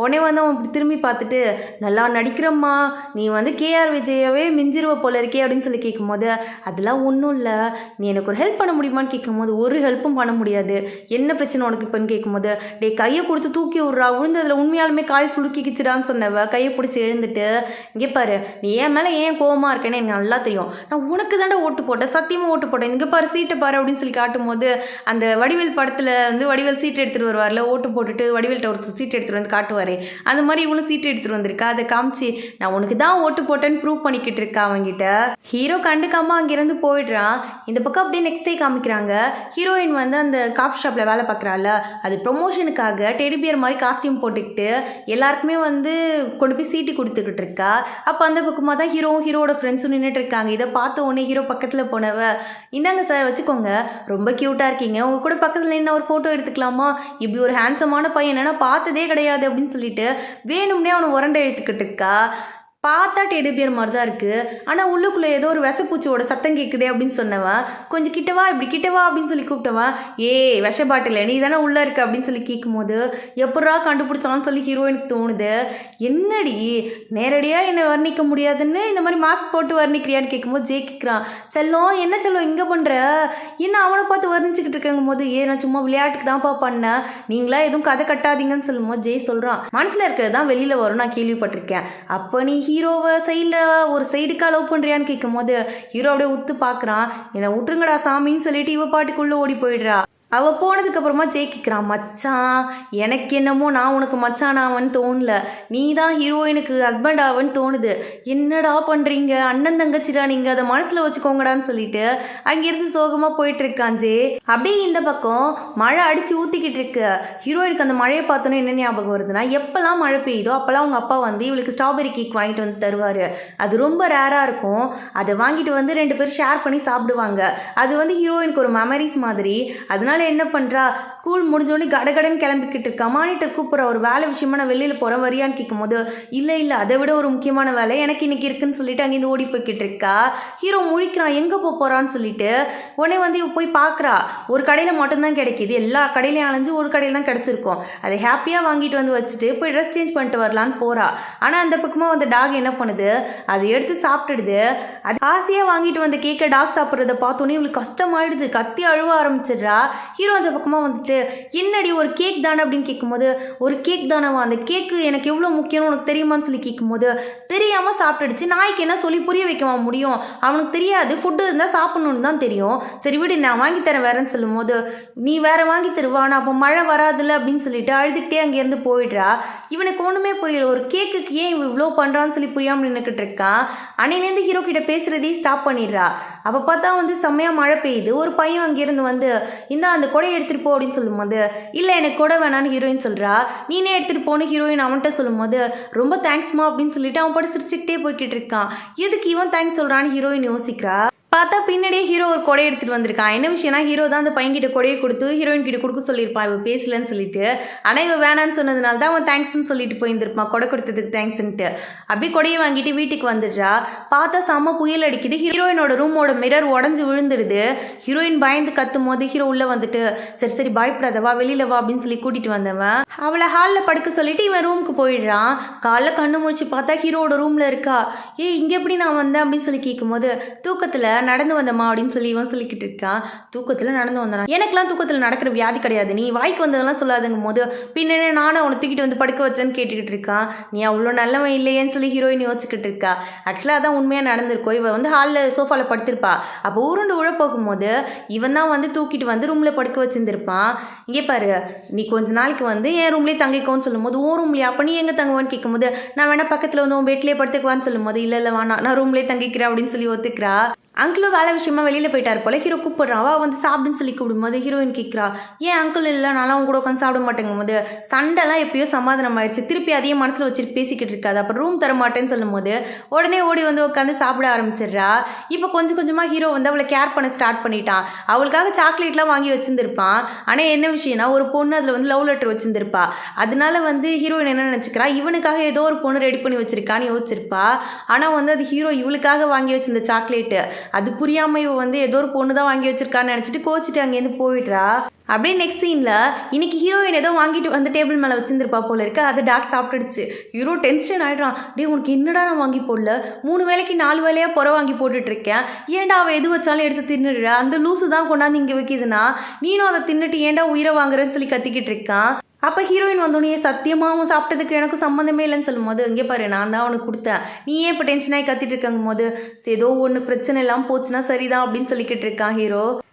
உடனே வந்து அவன் இப்படி திரும்பி பார்த்துட்டு நல்லா நடிக்கிறம்மா, நீ வந்து கேஆர் விஜயவே மிஞ்சிருவ போல இருக்கே அப்படின்னு சொல்லி கேட்கும்போது அதெல்லாம் ஒன்றும் இல்லை, நீ எனக்கு ஒரு ஹெல்ப் பண்ண முடியுமான்னு கேட்கும்போது ஒரு ஹெல்ப்பும் பண்ண முடியாது, என்ன பிரச்சனை உனக்கு இப்போன்னு கேட்கும்போது டே கையை கொடுத்து தூக்கி விட்றா, விழுந்ததில் உண்மையாலுமே காய் சுளுக்கிக்கிச்சுடான்னு சொன்னவ கையை பிடிச்சி எழுந்துட்டு இங்கே பாரு நீ என் மேலே ஏன் கோவமாக இருக்கேன்னு எனக்கு நல்லா தெரியும், நான் உனக்கு தாண்டா ஓட்டு போட்டேன், சத்தியமாக ஓட்டு போட்டேன், இங்கே பாரு சீட்டை பாரு அப்படின்னு சொல்லி காட்டும் போது அந்த வடிவேல் படத்தில் வந்து வடிவேல் சீட்டு எடுத்துகிட்டு வருவார்ல, ஓட்டு போட்டுட்டு வடிவேல்கிட்ட ஒரு சீட்டு எடுத்துகிட்டு வந்து காட்டுவார், அந்த மாதிரி இவளும் சீட்டு எடுத்துகிட்டு வந்திருக்கா, அதை காமிச்சு நான் உனக்கு தான் ஓட்டு போட்டேன்னு ப்ரூவ் பண்ணிக்கிட்டு இருக்கா அவங்ககிட்ட. ஹீரோ கண்டுக்காமல் அங்கேருந்து போயிடுறான். இந்த பக்கம் அப்படியே நெக்ஸ்ட் டே காமிக்கிறாங்க, ஹீரோயின் வந்து அந்த காஃபி ஷாப்பில் வேலை பார்க்குறாள், அது ப்ரொமோஷனுக்காக டெடிபியர் மாதிரி காஸ்டியூம் போட்டுக்கிட்டு எல்லாருக்குமே வந்து கொண்டு போய் சீட்டு கொடுத்துக்கிட்டு இருக்கா. அப்போ அந்த பக்கமாக தான் ஹீரோவோட ஃப்ரெண்ட்ஸும் நின்றுட்டு இருக்காங்க. இதை பார்த்த உடனே ஹீரோ பக்கத்தில் போனவ இந்தாங்க சார் வச்சுக்கோங்க, ரொம்ப க்யூட்டாக இருக்கீங்க, உங்கள் கூட பக்கத்தில் என்ன ஒரு ஃபோட்டோ எடுத்துக்கலாமா, இப்படி ஒரு ஹேண்ட்ஸமான பையன் என்னன்னா பார்த்ததே கிடையாது அப்படின்னு சொல்லிட்டு வேணும்னே அவனை உரண்டை எடுத்துக்கிட்டு இருக்கா. பார்த்தா டெடிபியர் மாதிரி தான் இருக்குது, ஆனால் உள்ளுக்குள்ளே ஏதோ ஒரு விஷப்பூச்சியோட சத்தம் கேட்குதே அப்படின்னு சொன்னவன் கொஞ்சம் கிட்டவா இப்படி கிட்டவா அப்படின்னு சொல்லி கூப்பிட்டவன் விஷ பாட்டில் நீ தானே உள்ளே இருக்க அப்படின்னு சொல்லி கேட்கும்போது எப்படா கண்டுபிடிச்சான்னு சொல்லி ஹீரோயினுக்கு தோணுது. என்னடி நேரடியாக என்னை வர்ணிக்க முடியாதுன்னு இந்த மாதிரி மாஸ்க் போட்டு வர்ணிக்கிறியான்னு கேட்கும்போது ஜே கேட்குறான், செல்லம் என்ன செல்லம் இங்கே பண்ணுற, என்ன அவனை பார்த்து வர்ணிச்சுக்கிட்டு இருக்கங்கும் போது நான் சும்மா விளையாட்டுக்கு தான்ப்பா பண்ணேன், நீங்களா எதுவும் கதை கட்டாதீங்கன்னு சொல்லும்போது ஜெய் சொல்கிறான், மனசில் இருக்கிறது தான் வெளியில் வரும் நான் கேள்விப்பட்டிருக்கேன், அப்போ நீ ஹீரோவை சைடில் ஒரு சைடுக்கா லவ் பண்ணுறியான்னு கேட்கும் போது ஹீரோ அப்படியே உத்து பார்க்குறான், என்னை விட்டுருங்கடா சாமின்னு சொல்லிட்டு இவ பாட்டுக்குள்ளே ஓடி போயிடுறா. அவள் போனதுக்கப்புறமா ஜெயிக்கிறான், மச்சான் எனக்கு என்னமோ நான் உனக்கு மச்சான் ஆவன்னு தோணல, நீ தான் ஹீரோயினுக்கு ஹஸ்பண்ட் ஆவன்னு தோணுது, என்னடா பண்ணுறீங்க அண்ணன் தங்கச்சிடா நீங்கள் அதை மனசில் வச்சுக்கோங்கடான்னு சொல்லிட்டு அங்கேருந்து சோகமாக போயிட்டு இருக்கான் ஜே. அப்படியே இந்த பக்கம் மழை அடித்து ஊற்றிக்கிட்டு இருக்கு. ஹீரோயினுக்கு அந்த மழையை பார்த்தோன்னே என்ன ஞாபகம் வருதுன்னா, எப்போல்லாம் மழை பெய்யுதோ அப்போல்லாம் அவங்க அப்பா வந்து இவளுக்கு ஸ்ட்ராபெரி கேக் வாங்கிட்டு வந்து தருவார், அது ரொம்ப ரேராக இருக்கும், அதை வாங்கிட்டு வந்து 2 பேரும் ஷேர் பண்ணி சாப்பிடுவாங்க, அது வந்து ஹீரோயினுக்கு ஒரு மெமரிஸ் மாதிரி. அதனால என்ன பண்றா, ஸ்கூல் முடிஞ்சோடனே கடகடன் கிளம்பிக்கிட்டு இருக்கா. மானிட்டர் கூப்பிட்ற ஒரு வேலை விஷயமா நான் வெளியில் போகிறேன் வரியான்னு கேட்கும்போது இல்லை அதை விட ஒரு முக்கியமான வேலை எனக்கு இன்னைக்கு இருக்குன்னு சொல்லிட்டு அங்கேருந்து ஓடி போய்கிட்டு இருக்கா. ஹீரோ முழிக்கிறான் எங்கே போகிறான்னு சொல்லிட்டு. உடனே வந்து இவ போய் பார்க்குறா, ஒரு கடையில் மட்டும்தான் கிடைக்கிது, எல்லா கடையிலையும் அலைஞ்சு ஒரு கடையில் தான் கிடச்சிருக்கும், அதை ஹாப்பியாக வாங்கிட்டு வந்து வச்சுட்டு போய் ட்ரெஸ் சேஞ்ச் பண்ணிட்டு வரலான்னு போகிறா. ஆனால் அந்த பக்கமாக வந்து டாக் என்ன பண்ணுது, அதை எடுத்து சாப்பிட்டுடுது. அது ஆசையாக வாங்கிட்டு வந்து கேட்க டாக் சாப்பிட்றத பார்த்தோன்னே இவளுக்கு கஷ்டமாயிடுது, கத்தி அழுவ ஆரம்பிச்சிடுறா. ஹீரோ அந்த பக்கமாக வந்துட்டு என்னடி ஒரு கேக் தானே அப்படின்னு கேட்கும்போது ஒரு கேக் தானேவா, அந்த கேக்கு எனக்கு எவ்வளோ முக்கியம்னு உனக்கு தெரியுமான்னு சொல்லி கேட்கும்போது தெரியாமல் சாப்பிட்டுடுச்சு, நாய்க்கு என்ன சொல்லி புரிய வைக்கவா முடியும், அவனுக்கு தெரியாது, ஃபுட்டு இருந்தால் சாப்பிட்ணுன்னு தான் தெரியும், சரி விடு நான் வாங்கி தரேன் வேறேன்னு சொல்லும்போது நீ வேற வாங்கி தருவானா அப்போ மழை வராதுல்ல அப்படின்னு சொல்லிட்டு அழுதுகிட்டே அங்கேருந்து போயிடுறா. இவனுக்கு ஒன்றுமே புரியல, ஒரு கேக்குக்கு ஏன் இவ்வளோ பண்ணுறான்னு சொல்லி புரியாமல் நின்றுக்கிட்டு இருக்கான். அன்னையிலேருந்து ஹீரோ கிட்ட பேசுகிறதே ஸ்டாப் பண்ணிடுறா. அப்போ பார்த்தா வந்து செம்மையாக மழை பெய்யுது. ஒரு பையன் அங்கேருந்து வந்து இந்த அந்த கொடையை எடுத்துகிட்டு போ அப்படின்னு சொல்லும்போது இல்லை எனக்கு கொடை வேணான்னு ஹீரோயின் சொல்கிறா. நீனே எடுத்துகிட்டு போன்னு ஹீரோயின் அவன்கிட்ட சொல்லும்போது ரொம்ப தேங்க்ஸ்மா அப்படின்னு சொல்லிட்டு அவன் படி சிரிச்சுக்கிட்டே போய்கிட்டு இருக்கான். எதுக்கு இவன் தேங்க்ஸ் சொல்கிறான்னு ஹீரோயின் யோசிக்கிறா. பார்த்தா பின்னாடியே ஹீரோ ஒரு கொடையை எடுத்துகிட்டு வந்திருக்கான். என்ன விஷயம்னா ஹீரோ தான் அந்த பையன்கிட்ட கொடையை கொடுத்து ஹீரோயின் கிட்ட கொடுக்க சொல்லியிருப்பான் இவன் பேசலன்னு சொல்லிட்டு. ஆனால் இவன் வேணான்னு சொன்னதுனால தான் அவன் தேங்க்ஸ்ன்னு சொல்லிட்டு போயிருந்திருப்பான், கொடை கொடுத்ததுக்கு தேங்க்ஸ்ன்ட்டு. அப்படியே கொடையை வாங்கிட்டு வீட்டுக்கு வந்துடுறா. பார்த்தா செம்ம புயல் அடிக்குது. ஹீரோயினோட ரூமோட மிரர் உடஞ்சி விழுந்துடுது. ஹீரோயின் பயந்து கத்தும் போது ஹீரோ உள்ளே வந்துட்டு சரி சரி பயப்படாதவா வெளியில் வா அப்படின்னு சொல்லி கூட்டிகிட்டு வந்தவன் அவளை ஹாலில் படுக்க சொல்லிட்டு இவன் ரூமுக்கு போயிடுறான். காலைல கண்ணு முடிச்சு பார்த்தா ஹீரோட ரூமில் இருக்கா. இங்கே எப்படி நான் வந்தேன் அப்படின்னு சொல்லி கேட்கும்போது தூக்கத்தில் நடந்து வந்தம்மா அப்படின்னு சொல்லி இவன் சொல்லிக்கிட்டு இருக்கான். தூக்கத்தில் நடந்து வந்தான், எனக்கெல்லாம் தூக்கத்தில் நடக்கிற வியாதி கிடையாது, நீ வாய்க்கு வந்ததெல்லாம் சொல்லாதுங்கும் போது பின்ன நானும் அவனை தூக்கிட்டு வந்து படுக்க வச்சேன்னு கேட்டுக்கிட்டு இருக்கான். நீ அவ்வளோ நல்லவன் இல்லையேன்னு சொல்லி ஹீரோயின் யோசிச்சுக்கிட்டு இருக்கா. ஆக்சுவலாக அதான் உண்மையாக நடந்திருக்கோம். இவன் வந்து ஹாலில் சோஃபாவில் படுத்திருப்பா. அப்போ உருண்டு உழ போகும்போது இவன் தான் வந்து தூக்கிட்டு வந்து ரூமில் படுக்க வச்சுருந்துருப்பான். இங்கே பாரு நீ கொஞ்ச நாளைக்கு வந்து என் ரூம்லேயே தங்கிக்கோன்னு சொல்லும்போது ஓ ரூம்லேயே அப்போ நீ எங்கே தங்குவான்னு கேட்கும்போது நான் வேணா பக்கத்தில் வந்து உன் பெட்லேயே படுத்துக்குவான்னு சொல்லும்போது இல்லை வேணா நான் ரூம்லேயே தங்கிக்கிறேன் அப்படின்னு சொல்லி ஒத்துக்கிறா. அங்கிளும் வேலை விஷயமா வெளியில் போயிட்டார் போல. ஹீரோ கூப்பிட்றான், அவள் வந்து சாப்பிடுன்னு சொல்லி கூப்பிடும்போது ஹீரோயின் கேட்குறா ஏன் அங்கிள் இல்லை நானும் அவங்க கூட உட்காந்து சாப்பிட மாட்டேங்கும் போது சண்டைலாம் எப்பயோ சமாதானம் ஆயிடுச்சு, திருப்பி அதையே மனசில் வச்சுட்டு பேசிக்கிட்டு இருக்காது. அப்புறம் ரூம் தர மாட்டேன்னு சொல்லும் போது உடனே ஓடி வந்து உட்காந்து சாப்பிட ஆரம்பிச்சிடுறா. இப்போ கொஞ்சம் கொஞ்சமாக ஹீரோ வந்து அவளை கேர் பண்ண ஸ்டார்ட் பண்ணிட்டான். அவளுக்காக சாக்லேட்லாம் வாங்கி வச்சுருந்துருப்பான். ஆனால் என்ன விஷயம்னா ஒரு பொண்ணு அதில் வந்து லவ் லெட்டர் வச்சுருந்துருப்பா. அதனால வந்து ஹீரோயின் என்ன நினச்சிக்கிறா இவனுக்காக ஏதோ ஒரு பொண்ணு ரெடி பண்ணி வச்சிருக்கான்னு யோசிச்சிருப்பா. ஆனால் வந்து அது ஹீரோ இவளுக்காக வாங்கி வச்சிருந்த சாக்லேட்டு. அது புரியாமல் இவ வந்து ஏதோ ஒரு பொண்ணு தான் வாங்கி வச்சிருக்கான்னு நினச்சிட்டு கோச்சிட்டு அங்கேருந்து போயிடுறா. அப்படியே நெக்ஸ்ட் சீனில் இன்னைக்கு ஹீரோயின் ஏதோ வாங்கிட்டு வந்து டேபிள் மேலே வச்சுருந்துருப்பா போல இருக்கு. அது டாக் சாப்பிட்டுடுச்சு. ஹீரோ டென்ஷன் ஆகிடுறான். டே உனக்கு என்னடா நான் வாங்கி போடல, 3 வேளைக்கு 4 வேளையாக புற வாங்கி போட்டுட்ருக்கேன், ஏன்டா அவள் எது வச்சாலும் எடுத்து தின்னுடுற, அந்த லூசு தான் கொண்டாந்து இங்கே வைக்கிதுன்னா நீனும் அதை தின்னுட்டு ஏன்டா உயிரை வாங்குறேன்னு சொல்லி கத்திக்கிட்டு இருக்கான். அப்போ ஹீரோயின் வந்தோடனே சத்தியமாக அவன் சாப்பிட்டதுக்கு எனக்கும் சம்மந்தமே இல்லைன்னு சொல்லும் போது, இங்கே பாரு நான் தான் அவனுக்கு கொடுத்தேன், நீ ஏன் இப்போ டென்ஷனாகி கத்திட்டு இருக்கங்கும் போது, ஏதோ ஒன்று பிரச்சனை இல்லாமல் போச்சுன்னா சரிதான் அப்படின்னு சொல்லிக்கிட்டு இருக்கான் ஹீரோ.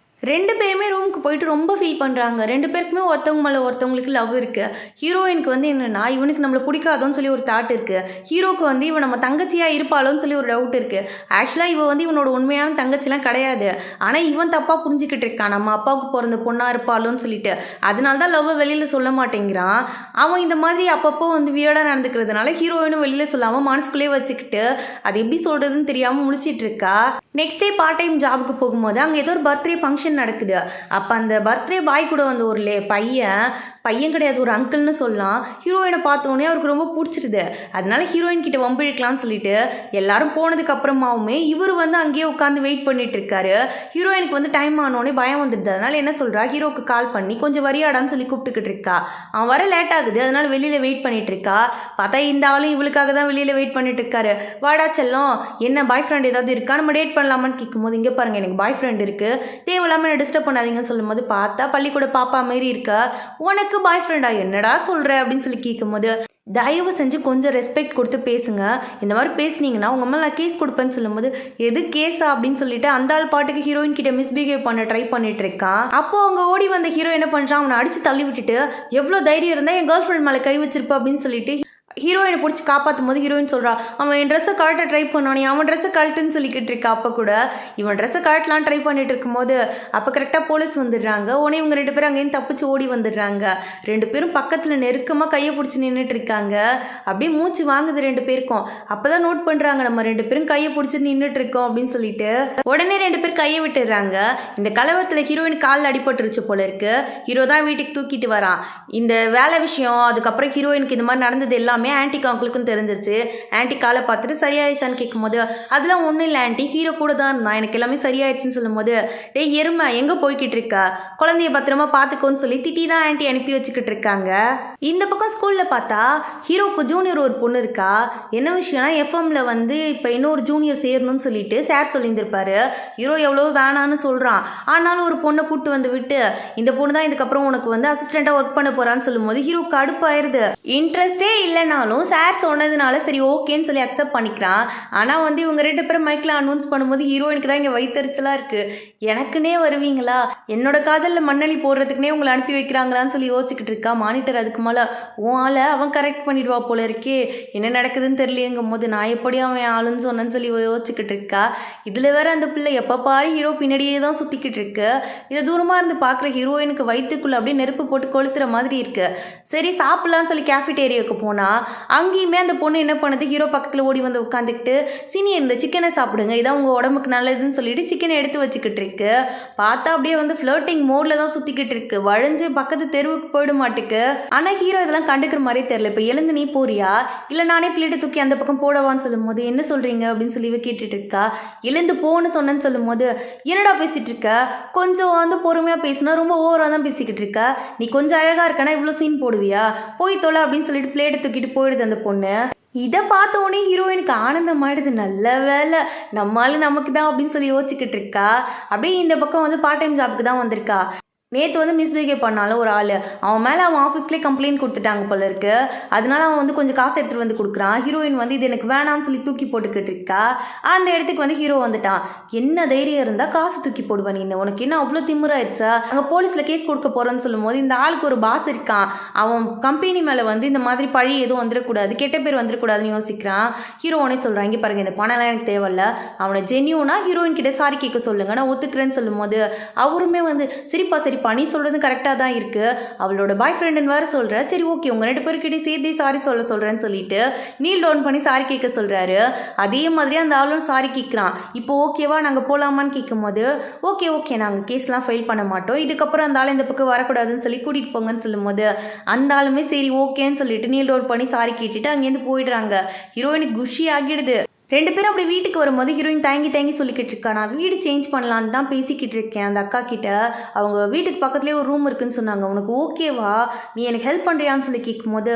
2 பேருமே ரூமுக்கு போயிட்டு ரொம்ப ஃபீல் பண்ணுறாங்க. 2 பேருக்குமே ஒருத்தவங்க மேலே ஒருத்தவங்களுக்கு லவ் இருக்குது. ஹீரோயினுக்கு வந்து என்னென்னா இவனுக்கு நம்மளை பிடிக்காதோன்னு சொல்லி ஒரு தாட் இருக்குது. ஹீரோக்கு வந்து இவன் நம்ம தங்கச்சியாக இருப்பாளோன்னு சொல்லி ஒரு டவுட் இருக்குது. ஆக்சுவலாக இவன் வந்து இவனோட உண்மையான தங்கச்சிலாம் கிடையாது. ஆனால் இவன் தப்பாக புரிஞ்சிக்கிட்டு இருக்கான், நம்ம அப்பாவுக்கு பிறந்த பொண்ணாக இருப்பாளோன்னு சொல்லிட்டு. அதனால தான் லவ்வை வெளியில் சொல்ல மாட்டேங்கிறான். அவன் இந்த மாதிரி அப்பப்போ வந்து வியர்டாக நடந்துக்கிறதுனால ஹீரோயினும் வெளியில் சொல்லாமல் மனசுக்குள்ளேயே வச்சுக்கிட்டு அது எப்படி சொல்கிறதுன்னு தெரியாமல் முடிச்சிட்டு இருக்கா. நெக்ஸ்ட் டே பார்ட் டைம் ஜாபுக்கு போகும்போது அங்கே ஏதோ ஒரு பர்த்டே ஃபங்க்ஷன் நடக்குது. அப்போ அந்த பர்த்டே பாய் கூட வந்து ஒரு பையன் கிடையாது, ஒரு அங்கிள்னு சொல்லலாம். ஹீரோயினை பார்த்தோன்னே அவருக்கு ரொம்ப பிடிச்சிருது. அதனால ஹீரோயின் கிட்ட வம்பிழுக்கலாம்னு சொல்லிட்டு எல்லாரும் போனதுக்கு அப்புறமாவுமே இவர் வந்து அங்கேயே உட்காந்து வெயிட் பண்ணிட்டு இருக்காரு. ஹீரோயினுக்கு வந்து டைம் ஆனோடனே பயம் வந்துடுது. அதனால என்ன சொல்றா, ஹீரோக்கு கால் பண்ணி கொஞ்சம் வரியாடான்னு சொல்லி கூப்பிட்டுக்கிட்டு இருக்கா. அவன் வர லேட் ஆகுது, அதனால வெளியில வெயிட் பண்ணிட்டு இருக்கா. பார்த்தா இந்த ஆளும் இவளுக்காக தான் வெளியில வெயிட் பண்ணிட்டு இருக்காரு. வாடா செல்லம், என்ன பாய் ஃப்ரெண்ட் ஏதாவது இருக்கா, நம்ம டேட் பண்ணலாமான்னு கேட்கும்போது, இங்கே பாருங்க எனக்கு பாய் ஃப்ரெண்ட் இருக்கு, தேவையில்லாமல் டிஸ்டர்ப் பண்ணாதீங்கன்னு சொல்லும்போது, பார்த்தா பள்ளிக்கூட பாப்பா மாரி இருக்கா, உனக்கு பாய் ஃப்ரெண்டா, என்னடா சொல்ற அப்படின்னு சொல்லி கேட்கும்போது, தயவு செஞ்சு கொஞ்சம் ரெஸ்பெக்ட் கொடுத்து பேசுங்க, இந்த மாதிரி பேசுனீங்கன்னா உங்க மேலே நான் கேஸ் கொடுப்பேன்னு சொல்லும்போது, எது கேஸா அப்படின்னு சொல்லிட்டு அந்த ஆள் பாட்டுக்கு ஹீரோயின் கிட்ட மிஸ்பிஹேவ் பண்ண ட்ரை பண்ணிட்டு இருக்கான். அப்போ அவங்க ஓடி வந்த ஹீரோ என்ன பண்றான், அவனை அடிச்சு தள்ளி விட்டுட்டு, எவ்வளோ தைரியம் இருந்தா என் கேர்ள் ஃப்ரெண்ட் மேலே கை வச்சிருப்ப அப்படின்னு சொல்லிட்டு ஹீரோயினை பிடிச்சி காப்பாற்றும் போது ஹீரோயின் சொல்கிறா, அவன் என் ட்ரெஸ்ஸை கழட்ட ட்ரை பண்ணானே, அவன் ட்ரெஸ்ஸை கழட்டுன்னு சொல்லிக்கிட்டு இருக்கா. அப்போ கூட இவன் ட்ரெஸ்ஸை கழட்டலாம் ட்ரை பண்ணிட்டு இருக்கும்போது அப்போ கரெக்டாக போலீஸ் வந்துடுறாங்க. உடனே இவங்க 2 பேரும் அங்கேயும் தப்பிச்சு ஓடி வந்துடுறாங்க. 2 பேரும் பக்கத்தில் நெருக்கமாக கையை பிடிச்சி நின்றுட்டு இருக்காங்க. அப்படியே மூச்சு வாங்குது 2 பேருக்கும். அப்போ தான் நோட் பண்ணுறாங்க, நம்ம 2 பேரும் கையை பிடிச்சி நின்றுட்டு இருக்கோம் அப்படின்னு சொல்லிட்டு உடனே 2 பேர் கையை விட்டுடுறாங்க. இந்த கலவரத்தில் ஹீரோயின் காலில் அடிபட்டுருச்சு போல இருக்கு. ஹீரோ தான் வீட்டுக்கு தூக்கிட்டு வரான். இந்த வேலை விஷயம் அதுக்கப்புறம் ஹீரோயினுக்கு இந்த மாதிரி நடந்தது எல்லாமே ஆன்டிக்கு அவங்களுக்கும் தெரிஞ்சிருச்சு. ஆன்டி காலை பார்த்துட்டு சரியாயிடுச்சான்னு கேட்கும்போது, அதெல்லாம் ஒன்றும் இல்லை ஆன்டி, ஹீரோ கூட தான் இருந்தான், எனக்கு எல்லாமே சரியாயிடுச்சுன்னு சொல்லும்போது, டே எருமை எங்கே போய்கிட்டு இருக்கா, குழந்தைய பத்திரமா பார்த்துக்கோன்னு சொல்லி திட்டி தான் ஆன்டி அனுப்பி வச்சுக்கிட்டு இருக்காங்க. இந்த பக்கம் ஸ்கூலில் பார்த்தா ஹீரோக்கு ஜூனியர் ஒரு பொண்ணு இருக்கா. என்ன விஷயம்னா எஃப்எம்ல வந்து இப்போ இன்னொரு ஜூனியர் சேரணும்னு சொல்லிட்டு சார் சொல்லியிருந்திருப்பாரு. ஹீரோ எவ்வளோ வேணான்னு சொல்கிறான். ஆனாலும் ஒரு பொண்ணை கூப்பிட்டு வந்து விட்டு, இந்த பொண்ணு தான் இதுக்கப்புறம் உனக்கு வந்து அசிஸ்டண்ட்டாக ஒர்க் பண்ண போகிறான்னு சொல்லும்போது ஹீரோ கடுப்பாயிருது. இன்ட்ரெஸ்டே இல்லைனாலும் சார் சொன்னதுனால சரி ஓகேன்னு சொல்லி அக்செப்ட் பண்ணிக்கிறான். ஆனால் வந்து இவங்க 2 பேரும் மைக்கில் அனௌன்ஸ் பண்ணும்போது ஹீரோயினுக்கு தான் இங்கே வயிற்றுச்சலாக இருக்குது. எனக்குன்னே வருவீங்களா, என்னோட காதலில் மண்ணளி போடுறதுக்குனே உங்களை அனுப்பி வைக்கிறாங்களான்னு சொல்லி யோசிச்சுக்கிட்டு இருக்கா. மானிட்டர் அதுக்கு மேலே உன் ஆளை அவன் கரெக்ட் பண்ணிடுவா போல இருக்கே, என்ன நடக்குதுன்னு தெரியலையேங்கும் போது நான் எப்படி அவன் ஆளுன்னு சொன்னேன்னு சொல்லி யோசிச்சுக்கிட்டு இருக்கா. இதில் வேற அந்த பிள்ளை எப்போ பாரு ஹீரோ பின்னாடியே தான் சுற்றிக்கிட்டு இருக்கு. இதை தூரமாக இருந்து பார்க்குற ஹீரோயினுக்கு வயிற்றுக்குள்ளே அப்படியே நெருப்பு போட்டு கொளுத்துற மாதிரி இருக்கு. சரி சாப்பிட்லான்னு சொல்லி கேஃபிடேரியாவுக்கு போனால் அங்கேயுமே அந்த பொண்ணு என்ன பண்ணுது, ஹீரோ பக்கத்தில் ஓடி வந்து உட்காந்துக்கிட்டு, சீனியர் இந்த சிக்கனை சாப்பிடுங்க, இதான் உங்கள் உடம்புக்கு நல்லதுன்னு சொல்லிட்டு சிக்கனை எடுத்து வச்சுக்கிட்டு இருக்கு. பார்த்தா அப்படியே வந்து ஃப்ளர்ட்டிங் மோடில் தான் சுற்றிக்கிட்டு இருக்கு. வழிஞ்சு பக்கத்து தெருவுக்கு போயிட மாட்டுக்கு. ஆனால் ஹீரோ இதெல்லாம் கண்டுக்கிற மாதிரியே தெரியல. இப்போ எழுந்து நீ போறியா இல்லை நானே பிளேட்டை தூக்கி அந்த பக்கம் போடவான்னு சொல்லும் போது, என்ன சொல்கிறீங்க அப்படின்னு சொல்லி கேட்டுட்டு இருக்கா. எழுந்து போன்னு சொன்னேன்னு சொல்லும் போது, என்னடா பேசிகிட்டு இருக்க, கொஞ்சம் வந்து பொறுமையாக பேசினா ரொம்ப ஓவராக தான் பேசிக்கிட்டு இருக்க, நீ கொஞ்சம் அழகாக இருக்கனா இவ்வளோ சீன் போடுவியா, போய் தொலை அப்படின்னு சொல்லிட்டு பிளேட்டை தூக்கிட்டு போயிடுது அந்த பொண்ணு. இதை பார்த்த உடனே ஹீரோயினுக்கு ஆனந்தம் ஆயிடுது. நல்ல வேலை நம்மளால நமக்கு தான் அப்படின்னு சொல்லி யோசிச்சுக்கிட்டு இருக்கா. அப்படியே இந்த பக்கம் வந்து பார்ட் டைம் ஜாபுக்கு தான் வந்திருக்கா. நேற்று வந்து மிஸ்பிஹேவ் பண்ணாலும் ஒரு ஆள், அவன் மேலே அவன் ஆஃபீஸ்லேயே கம்ப்ளைண்ட் கொடுத்துட்டாங்க போல இருக்கு. அதனால அவன் வந்து கொஞ்சம் காசு எடுத்துகிட்டு வந்து கொடுக்குறான். ஹீரோயின் வந்து இது எனக்கு வேணாம்னு சொல்லி தூக்கி போட்டுக்கிட்டு இருக்கா. அந்த இடத்துக்கு வந்து ஹீரோ வந்துட்டான். என்ன தைரியம் இருந்தால் காசு தூக்கி போடுவேன் நீ, உனக்கு என்ன அவ்வளோ திமிராயிடுச்சா, அங்கே போலீஸில் கேஸ் கொடுக்க போகிறேன்னு சொல்லும் போது, இந்த ஆளுக்கு ஒரு பாஸ் இருக்கான், அவன் கம்பெனி மேலே வந்து இந்த மாதிரி பழி எதுவும் வந்துடக்கூடாது, கெட்ட பேர் வந்துடக்கூடாதுன்னு யோசிக்கிறான். ஹீரோனே சொல்கிறான், இங்கே பாருங்க இந்த பணம்லாம் எனக்கு தேவையில்ல, அவனை ஜென்யூனா ஹீரோயின் கிட்ட சாரி கேட்க சொல்லுங்க, நான் ஒத்துக்கிறேன்னு சொல்லும் போது அவருமே வந்து சரிப்பா நீ சொல்கிறது கரெக்டாக தான் இருக்குது, அவளோட பாய் ஃப்ரெண்டுன்னு வேறு சொல்கிற, சரி ஓகே உங்கள் 2 பேருக்கிட்டே சேர்த்து சாரி சொல்கிறேன்னு சொல்லிட்டு நீல் டவுன் பண்ணி சாரி கேட்க சொல்கிறாரு. அதே மாதிரி அந்த ஆளும் சாரி கேட்குறான். இப்போ ஓகேவா நாங்கள் போகலாமான்னு கேட்கும்போது, ஓகே நாங்கள் கேஸ்லாம் ஃபைல் பண்ண மாட்டோம், இதுக்கப்புறம் அந்த ஆள் இந்த பக்கம் வரக்கூடாதுன்னு சொல்லி கூட்டிகிட்டு போங்கன்னு சொல்லும்போது அந்த ஆளுமே சரி ஓகேன்னு சொல்லிட்டு நீல் டவுன் பண்ணி சாரி கேட்டுட்டு அங்கேருந்து போயிடுறாங்க. ஹீரோயினுக்கு குஷி ஆகிடுது. 2 பேரும் அப்படி வீட்டுக்கு வரும்போது ஹீரோயின் தயங்கி சொல்லிக்கிட்டு இருக்கா, நான் வீடு சேஞ்ச் பண்ணலான்னு தான் பேசிக்கிட்டு இருக்கேன் அந்த அக்கா கிட்ட. அவங்க வீட்டுக்கு பக்கத்துலேயே ஒரு ரூம் இருக்குன்னு சொன்னாங்க, உனக்கு ஓகேவா, நீ எனக்கு ஹெல்ப் பண்ணுறியான்னு சொல்லி கேட்கும்போது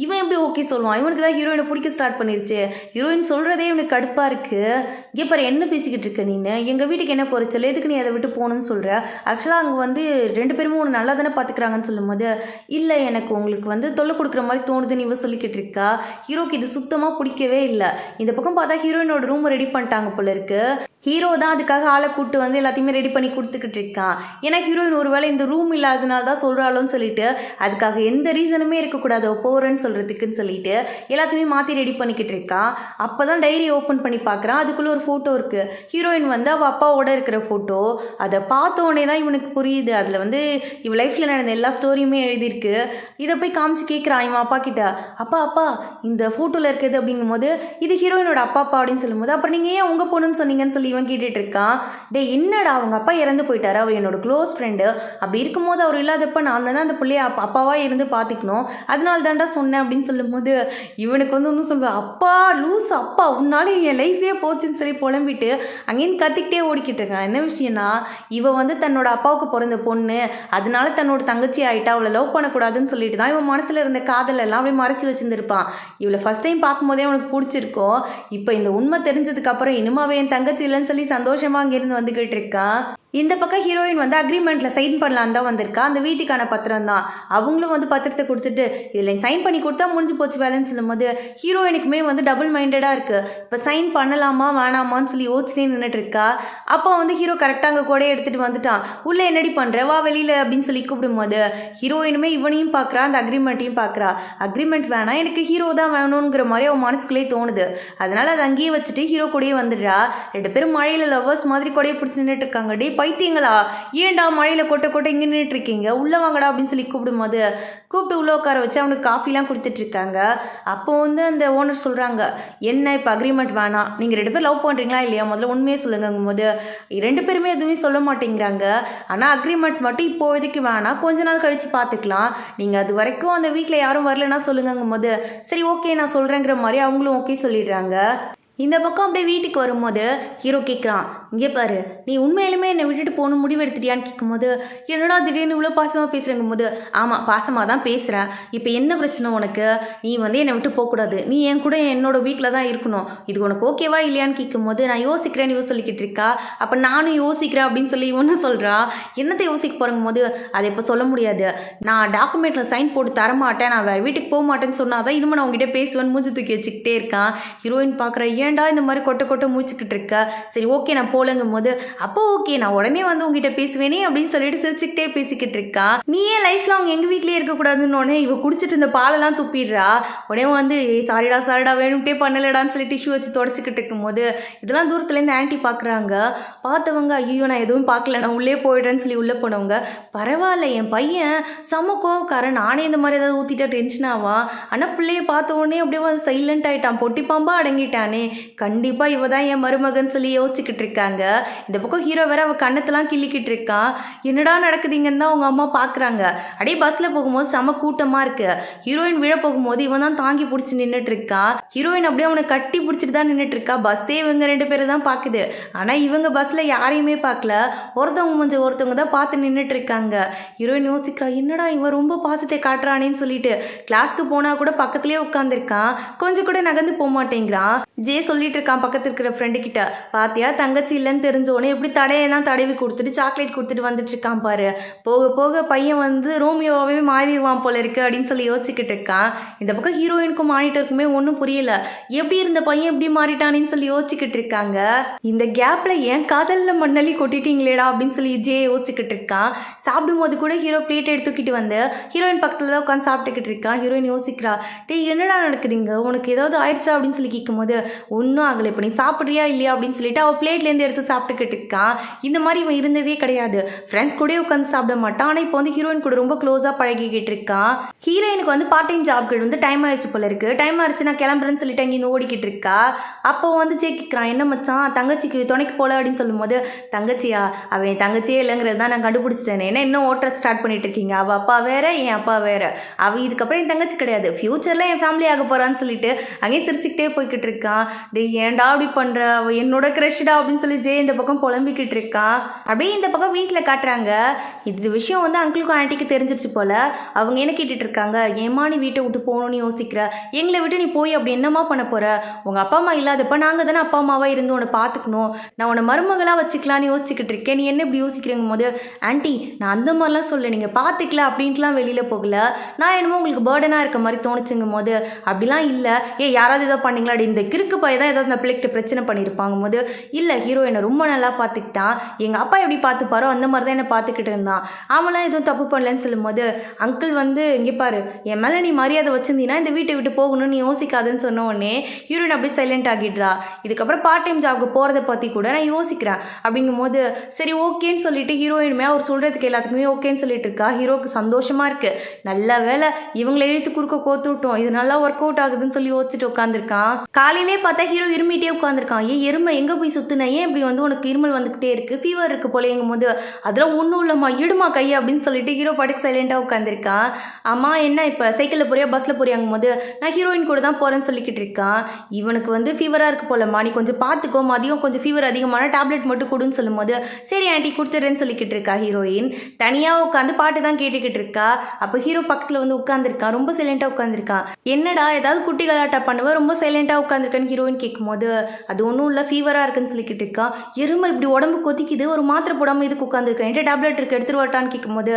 இவன் எப்படி ஓகே சொல்லுவான், இவனுக்கு தான் ஹீரோயினை பிடிக்க ஸ்டார்ட் பண்ணிருச்சு. ஹீரோயின் சொல்கிறதே இவனுக்கு கடுப்பாக இருக்குது. இங்கே பாரு என்ன பேசிக்கிட்டு இருக்க நீನು, எங்கள் வீட்டுக்கு என்ன குறைச்சல், எதுக்கு நீ அதை விட்டு போகணும்னு சொல்கிற, ஆக்சுவலாக அங்கே வந்து 2 பேருமே உன்னை நல்லா தானே பார்த்துக்கிறாங்கன்னு சொல்லும்போது இல்லை எனக்கு உங்களுக்கு வந்து தொல்லை கொடுக்குற மாதிரி தோணுதுன்னு இவன் சொல்லிக்கிட்டு இருக்கா. ஹீரோக்கு இது சுத்தமாக பிடிக்கவே இல்லை. இந்த பக்கம் பார்த்தா ஹீரோயினோட ரூம் ரெடி பண்ணிட்டாங்க போல இருக்கு. ஹீரோ தான் அதுக்காக ஆளை கூப்பிட்டு வந்து எல்லாத்தையுமே ரெடி பண்ணி கொடுத்துக்கிட்டு இருக்கான். ஏன்னா ஹீரோயின் ஒருவேளை இந்த ரூம் இல்லாதனால தான் சொல்கிறாளோன்னு சொல்லிட்டு அதுக்காக எந்த ரீசனுமே இருக்கக்கூடாது போகிறேன்னு சொல்கிறதுக்குன்னு சொல்லிட்டு எல்லாத்தையுமே மாற்றி ரெடி பண்ணிக்கிட்டு இருக்கான். அப்போ தான் டைரி ஓப்பன் பண்ணி பார்க்குறான். அதுக்குள்ளே ஒரு ஃபோட்டோ இருக்குது. ஹீரோயின் வந்து அவள் அப்பாவோட இருக்கிற ஃபோட்டோ. அதை பார்த்தோன்னே தான் இவனுக்கு புரியுது, அதில் வந்து இவள் லைஃப்பில் நடந்த எல்லா ஸ்டோரியுமே எழுதியிருக்கு. இதை போய் காமிச்சு கேட்குறான் இவன் அப்பா கிட்ட, அப்பா இந்த ஃபோட்டோவில் இருக்குது அப்படிங்கும்போது இது ஹீரோயினோட அப்பா அப்படின்னு சொல்லும்போது அப்புறம் நீங்கள் ஏன் உங்கள் பொண்ணுன்னு சொன்னீங்கன்னு சொல்லி இவன் கேட்டுட்டு இருக்கான். டே என்னடா அவங்க அப்பா இறந்து போயிட்டாரு, அவர் என்னோட க்ளோஸ் ஃப்ரெண்டு, அப்படி இருக்கும்போது அவர் இல்லாதப்ப நான் தானே அந்த பிள்ளைய அப்பாவாக இருந்து பார்த்துக்கணும், அதனால தான்டா சொன்னேன் அப்படின்னு சொல்லும்போது இவனுக்கு வந்து ஒன்றும் சொல்லுவேன், அப்பா லூஸ் அப்பா உன்னால என் லைஃபே போச்சுன்னு சொல்லி புலம்பிட்டு அங்கேருந்து கத்திக்கிட்டே ஓடிக்கிட்டு இருக்கான். என்ன விஷயம்னா இவன் வந்து தன்னோட அப்பாவுக்கு பிறந்த பொண்ணு, அதனால தன்னோட தங்கச்சி ஆகிட்டா அவளை லவ் பண்ணக்கூடாதுன்னு சொல்லிட்டு தான் இவன் மனசில் இருந்த காதல் எல்லாம் அப்படியே மறைச்சி வச்சுருந்துருப்பான். இவளை ஃபஸ்ட் டைம் பார்க்கும்போதே அவனுக்கு பிடிச்சிருக்கோம். இப்போ இந்த உண்மை தெரிஞ்சதுக்கப்புறம் இனிமாவே என் தங்கச்சி இல்லைன்னு சொல்லி சந்தோஷமாக அங்கேருந்து வந்துக்கிட்டு இருக்கான். இந்த பக்கம் ஹீரோயின் வந்து அக்ரிமெண்ட்டில் சைன் பண்ணலான்னு தான் வந்திருக்கா. அந்த வீட்டுக்கான பத்திரம் தான். அவங்களும் வந்து பத்திரத்தை கொடுத்துட்டு இதில் சைன் பண்ணி கொடுத்தா முடிஞ்சு போச்சு வேலைன்னு சொல்லும்போது ஹீரோயினுக்குமே வந்து டபுள் மைண்டடாக இருக்குது. இப்போ சைன் பண்ணலாமா வேணாமான்னு சொல்லி யோசிச்சுட்டே நின்றுட்டு இருக்கா. அப்போ வந்து ஹீரோ கரெக்டாக அங்கே கூட எடுத்துகிட்டு வந்துட்டான். உள்ளே என்னடி பண்ணுற வா வெளியில் அப்படின்னு சொல்லி கூப்பிடும்போது ஹீரோயினுமே இவனையும் பார்க்குறா, அந்த அக்ரிமெண்ட்டையும் பார்க்குறா. அக்ரிமெண்ட் வேணாம், எனக்கு ஹீரோ தான் வேணுங்கிற மாதிரி அவன் மனசுக்குள்ளேயே தோணுது. அதனால் அதை அங்கேயே வச்சுட்டு ஹீரோ கூடயே வந்துடுறா. 2 பேரும் மழையில் லவ்வர்ஸ் மாதிரி கூடயே பிடிச்சி நின்றுட்டு இருக்காங்க. டே பைத்தியங்களா, ஏன்டா மழையில் கொட்ட இங்கே நின்றுட்டு இருக்கீங்க, உள்ளே வாங்கடா அப்படின்னு சொல்லி கூப்பிடும்போது கூப்பிட்டு உள்ளே உட்கார வச்சு அவனுக்கு காஃபிலாம் கொடுத்துட்டு இருக்காங்க. அப்போ வந்து அந்த ஓனர் சொல்கிறாங்க, என்ன இப்போ அக்ரிமெண்ட் வேணாம், நீங்கள் 2 பேர் லவ் பண்ணுறீங்களா இல்லையா, முதல்ல உண்மையே சொல்லுங்கும் போது 2 பேருமே எதுவுமே சொல்ல மாட்டேங்கிறாங்க. ஆனால் அக்ரிமெண்ட் மட்டும் இப்போதைக்கு வேணாம், கொஞ்ச நாள் கழித்து பார்த்துக்கலாம், நீங்கள் அது வரைக்கும் அந்த வீட்டில் யாரும் வரலன்னா சொல்லுங்கும் போது சரி ஓகே நான் சொல்கிறேங்கிற மாதிரி அவங்களும் ஓகே சொல்லிடுறாங்க. இந்த பக்கம் அப்படியே வீட்டுக்கு வரும்போது ஹீரோ கேட்குறான், இங்கே பாரு நீ உண்மையிலுமே என்னை விட்டுட்டு போகணும் முடிவு எடுத்துட்டியான்னு கேட்கும்போது என்னடா திடீர்னு இவ்வளோ பாசமாக பேசுகிறேங்கும் போது ஆமாம் பாசமாக தான் பேசுகிறேன், இப்போ என்ன பிரச்சனை உனக்கு, நீ வந்து என்னை விட்டு போகக்கூடாது, நீ என் கூட என்னோட வீட்டில் தான் இருக்கணும், இது உனக்கு ஓகேவா இல்லையான்னு கேட்கும்போது நான் யோசிக்கிறேன்னு இவன் சொல்லிக்கிட்டு இருக்கா. அப்போ நானும் யோசிக்கிறேன் அப்படின்னு சொல்லி ஒன்று சொல்கிறா. என்னத்தை யோசிக்க போகிறங்கும் போது அதை இப்போ சொல்ல முடியாது, நான் டாக்குமெண்ட்டில் சைன் போட்டு தரமாட்டேன், நான் வேறு வீட்டுக்கு போக மாட்டேன்னு சொன்னால் தான் இனிமேல் நான் உங்ககிட்ட பேசுவேன்னு மூஞ்சி தூக்கி வச்சுக்கிட்டே இருக்கான். ஹீரோயின் பார்க்குற, ஏன்டா இந்த மாதிரி கொட்ட முடிச்சுக்கிட்டு இருக்க, சரி ஓகே நான் போலங்கும் போது அப்போ ஓகே நான் உடனே வந்து உங்ககிட்ட பேசுவேனே அப்படின்னு சொல்லிட்டு சிரிச்சுக்கிட்டே பேசிக்கிட்டு இருக்கா. நீ ஏன் லைஃப்ல அவங்க எங்கள் வீட்லேயே இருக்கக்கூடாதுன்னு உடனே இவ குடிச்சிட்டு இந்த பாலெல்லாம் துப்பிடுறா. உடனே வந்து சாரிடா வேணும்ட்டே பண்ணலடான்னு சொல்லி டிஷ்யூ வச்சு தொடச்சிக்கிட்டு இருக்கும்போது இதெல்லாம் தூரத்துலேருந்து ஆன்ட்டி பார்க்குறாங்க. பார்த்தவங்க ஐயோ நான் எதுவும் பார்க்கல நான் உள்ளே போயிடுறேன்னு சொல்லி உள்ளே போனவங்க, பரவாயில்ல என் பையன் செம்ம கோவக்காரன், நானே இந்த மாதிரி ஏதாவது ஊற்றிட்டா டென்ஷன் ஆவான், ஆனால் பிள்ளைய பார்த்த உடனே அப்படியே வந்து சைலண்ட் ஆகிட்டான், பொட்டி பாம்பா அடங்கிட்டானே, கண்டிப்பாக இவ தான் என் மருமகன் சொல்லி யோசிச்சுக்கிட்டு இருக்காங்க. இந்த பக்கம் ஹீரோ வேற அவள் கண்ணத்தெல்லாம் கிள்ளிக்கிட்டு இருக்கான். என்னடா நடக்குதுங்கன்னு தான் அவங்க அம்மா பார்க்குறாங்க. அப்படியே பஸ்ஸில் போகும்போது செம கூட்டமாக இருக்கு. ஹீரோயின் விழ போகும்போது இவன் தான் தாங்கி பிடிச்சி நின்றுட்டு இருக்கான். ஹீரோயின் அப்படியே அவனை கட்டி பிடிச்சிட்டு தான் நின்றுட்டு இருக்கா. பஸ்ஸே இவங்க 2 பேரை தான் பார்க்குது. ஆனால் இவங்க பஸ்ஸில் யாரையுமே பார்க்கல, ஒருத்தவங்க தான் பார்த்து நின்றுட்டு இருக்காங்க. ஹீரோயின் யோசிக்கிறா, என்னடா இவன் ரொம்ப பாசத்தை காட்டுறானேன்னு சொல்லிட்டு கிளாஸ்க்கு போனால் கூட பக்கத்துலேயே உட்காந்துருக்கான், கொஞ்சம் கூட நகர்ந்து போக மாட்டேங்கிறான். ஜே சொல்லிட்டு இருக்கான் பக்கத்து இருக்கிற ஃப்ரெண்டு கிட்ட, பாத்தியா தங்கச்சி இல்லைன்னு தெரிஞ்சோடனே எப்படி தடையெல்லாம் தடவி கொடுத்துட்டு சாக்லேட் கொடுத்துட்டு வந்துட்டு இருக்கான் பாரு, போக போக பையன் வந்து ரோமியோவே மாறிடுவான் போல இருக்கு அப்படின்னு சொல்லி யோசிச்சுக்கிட்டு இருக்கான். இந்த பக்கம் ஹீரோயினுக்கும் மானிட்டருக்குமே ஒன்றும் புரியல, எப்படி இருந்த பையன் எப்படி மாறிட்டானேன்னு சொல்லி யோசிச்சுக்கிட்டு இருக்காங்க. இந்த கேப்ல ஏன் காதலில் மண்ணலி கொட்டிட்டீங்களேடா அப்படின்னு சொல்லி ஜே யோசிச்சுக்கிட்டு இருக்கான். சாப்பிடும்போது கூட ஹீரோ பிளேட் எடுத்துக்கிட்டு வந்து ஹீரோயின் பக்கத்தில் தான் உட்காந்து சாப்பிட்டுக்கிட்டு இருக்கான். ஹீரோயின் யோசிக்கிறா, டே என்னடா நடக்குதுங்க, உனக்கு ஏதாவது ஆயிடுச்சா அப்படின்னு சொல்லி கேட்கும்போது ஒன்றும் ஆகலை, இப்போ நீ சாப்பிட்றியா இல்லையா அப்படின்னு சொல்லிட்டு அவள் பிளேட்லேருந்து எடுத்து சாப்பிட்டுக்கிட்டு இருக்கான். இந்த மாதிரி இவன் இருந்ததே கிடையாது, ஃப்ரெண்ட்ஸ் கூட உட்காந்து சாப்பிட மாட்டான். ஆனால் இப்போ வந்து ஹீரோயின் கூட ரொம்ப க்ளோஸாக பழகிக்கிட்டு இருக்கான். ஹீரோயினுக்கு வந்து பார்ட் டைம் ஜாப்க்கு வந்து டைம் ஆயிடுச்சு போல இருக்கு. டைம் ஆயிடுச்சு நான் கிளம்புறேன்னு சொல்லிட்டு அங்கேருந்து ஓடிக்கிட்டு இருக்கா. அப்போ வந்து கேட்குறான், என்ன மச்சான் தங்கச்சிக்கு துணைக்கு போல அப்படின்னு சொல்லும்போது, தங்கச்சியா அவன் தங்கச்சியே இல்லைங்கிறது தான் நான் கண்டுபிடிச்சிட்டேன், ஏன்னா இன்னும் ஓட்டுற ஸ்டார்ட் பண்ணிட்டு இருக்கீங்க, அவள் அப்பா வேற என் அப்பா வேற, அவள் இதுக்கப்புறம் என் தங்கச்சி கிடையாது, ஃபியூச்சரில் என் ஃபேமிலி ஆக போகிறான்னு சொல்லிட்டு அங்கேயும் சிரிச்சுக்கிட்டே போய்கிட்டு இருக்கான். இருக்கான். டேய் ஏன்டா அப்படி பண்ணுற, அவள் என்னோட க்ரஷ்டா அப்படின்னு சொல்லி ஜே இந்த பக்கம் புலம்பிக்கிட்டு இருக்கான். அப்படியே இந்த பக்கம் வீட்டில் காட்டுறாங்க. இது விஷயம் வந்து அங்கிளுக்கும் ஆன்ட்டிக்கு தெரிஞ்சிருச்சு போல். அவங்க என்ன கேட்டுட்டு இருக்காங்க, ஏம்மா நீ வீட்டை விட்டு போகணும்னு யோசிக்கிற, எங்களை விட்டு நீ போய் அப்படி என்னம்மா பண்ண போகிற, உங்கள் அப்பா அம்மா இல்லாதப்ப நாங்கள் தானே அப்பா அம்மாவாக இருந்து உன்னை பார்த்துக்கணும், நான் உன்னை மருமகளாக வச்சுக்கலான்னு யோசிச்சுக்கிட்டு இருக்கேன், நீ என்ன இப்படி யோசிக்கிறேங்கும் போது, ஆன்ட்டி நான் அந்த மாதிரிலாம் சொல்ல, நீங்கள் பார்த்துக்கலாம் அப்படின்ட்டுலாம் வெளியில் போகல, நான் என்னமோ உங்களுக்கு பேர்டனாக இருக்க மாதிரி தோணுச்சுங்கும் போது, அப்படிலாம் இல்லை, யாராவது ஏதோ பண்ணிங்களா, அப்படி இந்த கிறுக்கு பைய தான் ஏதாவது அந்த பிள்ளைகிட்ட பிரச்சனை பண்ணியிருப்பாங்க போது, இல்லை ஹீரோ என்னை ரொம்ப நல்லா பார்த்துக்கிட்டான், எங்கள் அப்பா எப்படி பார்த்துப்பாரோ அந்த மாதிரி தான் என்னை பார்த்துக்கிட்டு இருந்தான், அவன்லாம் எதுவும் தப்பு பண்ணலன்னு சொல்லும்போது, அங்கிள் வந்து இங்கே பாரு, என் மேலே நீ மரியாதை வச்சிருந்தீங்கன்னா இந்த வீட்டை விட்டு போகணும்னு நீ யோசிக்காதுன்னு சொன்ன உடனே ஹீரோயின் அப்படியே சைலண்ட் ஆகிடுறா. இதுக்கப்புறம் பார்ட் டைம் ஜாப்க்கு போகிறத பற்றி கூட நான் யோசிக்கிறேன் அப்படிங்கும் போது, சரி ஓகேன்னு சொல்லிட்டு ஹீரோயினுமே அவர் சொல்கிறதுக்கு எல்லாத்துக்குமே ஓகேன்னு சொல்லிட்டு இருக்கா. ஹீரோவுக்கு சந்தோஷமாக இருக்குது, நல்ல வேலை இவங்களை இழுத்து குறுக்க கோத்து விட்டோம், இது நல்லா ஒர்க் அவுட் ஆகுதுன்னு சொல்லி யோசிச்சுட்டு உட்காந்துருக்கான். காலையிலே பார்த்தா ஹீரோ இருமிட்டே உட்காந்துருக்கான். எருமை எங்கே போய் சுற்றுன, ஏன் இப்படி வந்து உனக்கு இருமல் வந்துக்கிட்டே இருக்குது, ஃபீவர் இருக்குது போலேங்கும் போது, அதெல்லாம் ஒன்றும் இல்லைம்மா இடுமா கையை அப்படின்னு சொல்லிட்டு ஹீரோ பாட்டுக்கு சைலண்டாக உட்காந்துருக்கான். அம்மா என்ன இப்போ சைக்கிளில் போறியா பஸ்ஸில் போறியாங்கும் போது, நான் ஹீரோயின் கூட தான் போகிறேன்னு சொல்லிக்கிட்டு இருக்கான். இவனுக்கு வந்து ஃபீவராக இருக்குது போலம்மா, நீ கொஞ்சம் பார்த்துக்கோ, மதியம் கொஞ்சம் ஃபீவர் அதிகமான டேப்லெட் மட்டும் கொடுன்னு சொல்லும் போது, சரி ஆண்டி கொடுத்துட்றேன்னு சொல்லிக்கிட்டு இருக்கா. ஹீரோயின் தனியாக உட்காந்து பாட்டு தான் கேட்டுக்கிட்டு இருக்கா. அப்போ ஹீரோ பக்கத்தில் வந்து உட்காந்துருக்கான், ரொம்ப சைலண்டாக உட்காந்துருக்கான். என்னடா ஏதாவது குட்டி கலாட்டா பண்ணுவேன், ரொம்ப சைலண்டாக உட்காந்துருக்கான்னு ஹீரோயின் கேட்கும்போது, அது ஒன்றும் இல்லை ஃபீவராக இருக்குன்னு சொல்லிக்கிட்டு இருக்கான். எருமை இப்படி உடம்பு கொதிக்குது, ஒரு மாத்திரை போடாமல் இதுக்கு உட்காந்துருக்கேன், என்கிட்ட டேப்லெட் இருக்கு எடுத்துட்டு வரட்டான்னு கேட்கும்போது,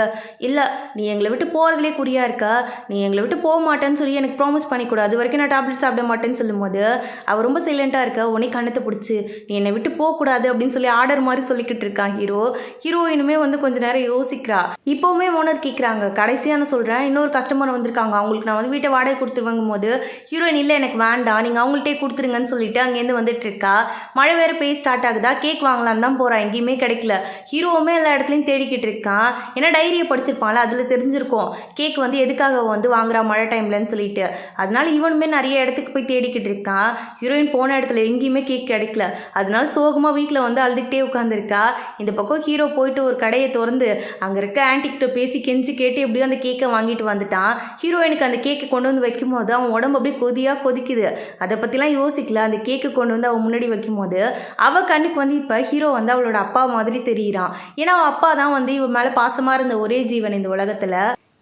இல்லை நீ எங்களை விட்டு போகிறதுலே குறியாக இருக்கா, நீ எங்களை விட்டு போக மாட்டேன்னு சொல்லி எனக்கு ப்ராமிஸ் பண்ணிக்கூடாது, அது வரைக்கும் நான் டேப்லெட் சாப்பிட மாட்டேன்னு சொல்லும்போது அவள் ரொம்ப சைலண்ட்டாக இருக்கா. உடனே கண்ணத்தை பிடிச்சி நீ என்னை விட்டு போகக்கூடாது அப்படின்னு சொல்லி ஆர்டர் மாதிரி சொல்லிக்கிட்டு இருக்கான் ஹீரோ. ஹீரோயினுமே வந்து கொஞ்ச நேரம் யோசிக்கிறா. இப்போவுமே ஓனர் கேட்குறாங்க, கடைசியாக நான் சொல்கிறேன், இன்னொரு கஸ்டமர் வந்திருக்காங்க, அவங்களுக்கு நான் வந்து வீட்டை வாடகை கொடுத்துருவாங்கும் போது ஹீரோயின் இல்லை எனக்கு வேண்டாம் நீங்கள் அவங்கள்ட்டே கொடுத்துருங்கன்னு சொல்லிட்டு அங்கேருந்து வந்துட்டு இருக்கா. மழை வேறு பெய்ய ஸ்டார்ட் ஆகுதா, கேக் வாங்கலான்னு தான் போகிறான், எங்கேயுமே கிடைக்கல. ஹீரோவுமே எல்லா இடத்துலையும் தேடிக்கிட்டு இருக்கான். ஏன்னா டைரியை படிச்சிருப்பான்ல, அதில் தெரிஞ்சிருக்கும் கேக் வந்து எதுக்காக வந்து வாங்குறா மழை டைம்லன்னு சொல்லிட்டு. அதனால இவனுமே நிறைய இடத்துக்கு போய் தேடிக்கிட்டு இருக்கான். ஹீரோயின் போன இடத்துல எங்கேயுமே கேக் கிடைக்கல. அதனால சோகமாக வீட்டில் வந்து அழுதுகிட்டே உட்காந்துருக்கா. இந்த பக்கம் ஹீரோ போயிட்டு ஒரு கடையை திறந்து அங்கே இருக்க ஆன்டிக்கிட்ட பேசி கெஞ்சி கேட்டு எப்படியோ அந்த கேக்கை வாங்கிட்டு வந்துட்டான். ஹீரோயினுக்கு அந்த கேக்கை கொண்டு வந்து வைக்கும் போது அவன் உடம்பு அப்படியே கொதிக்குது. அதை பற்றிலாம் யோசிக்கல. அந்த கேக்கு கொண்டு வந்து அவன் முன்னாடி வைக்கும் போது அவள் கண்ணுக்கு வந்து இப்போ ஹீரோ வந்து அவளோட அப்பா மாதிரி தெரியுறான். ஏன்னா அவள் அப்பா தான் வந்து இவன் மேலே பாசமாக இருந்த ஒரே ஜீவன் இந்த உலகத்தில்.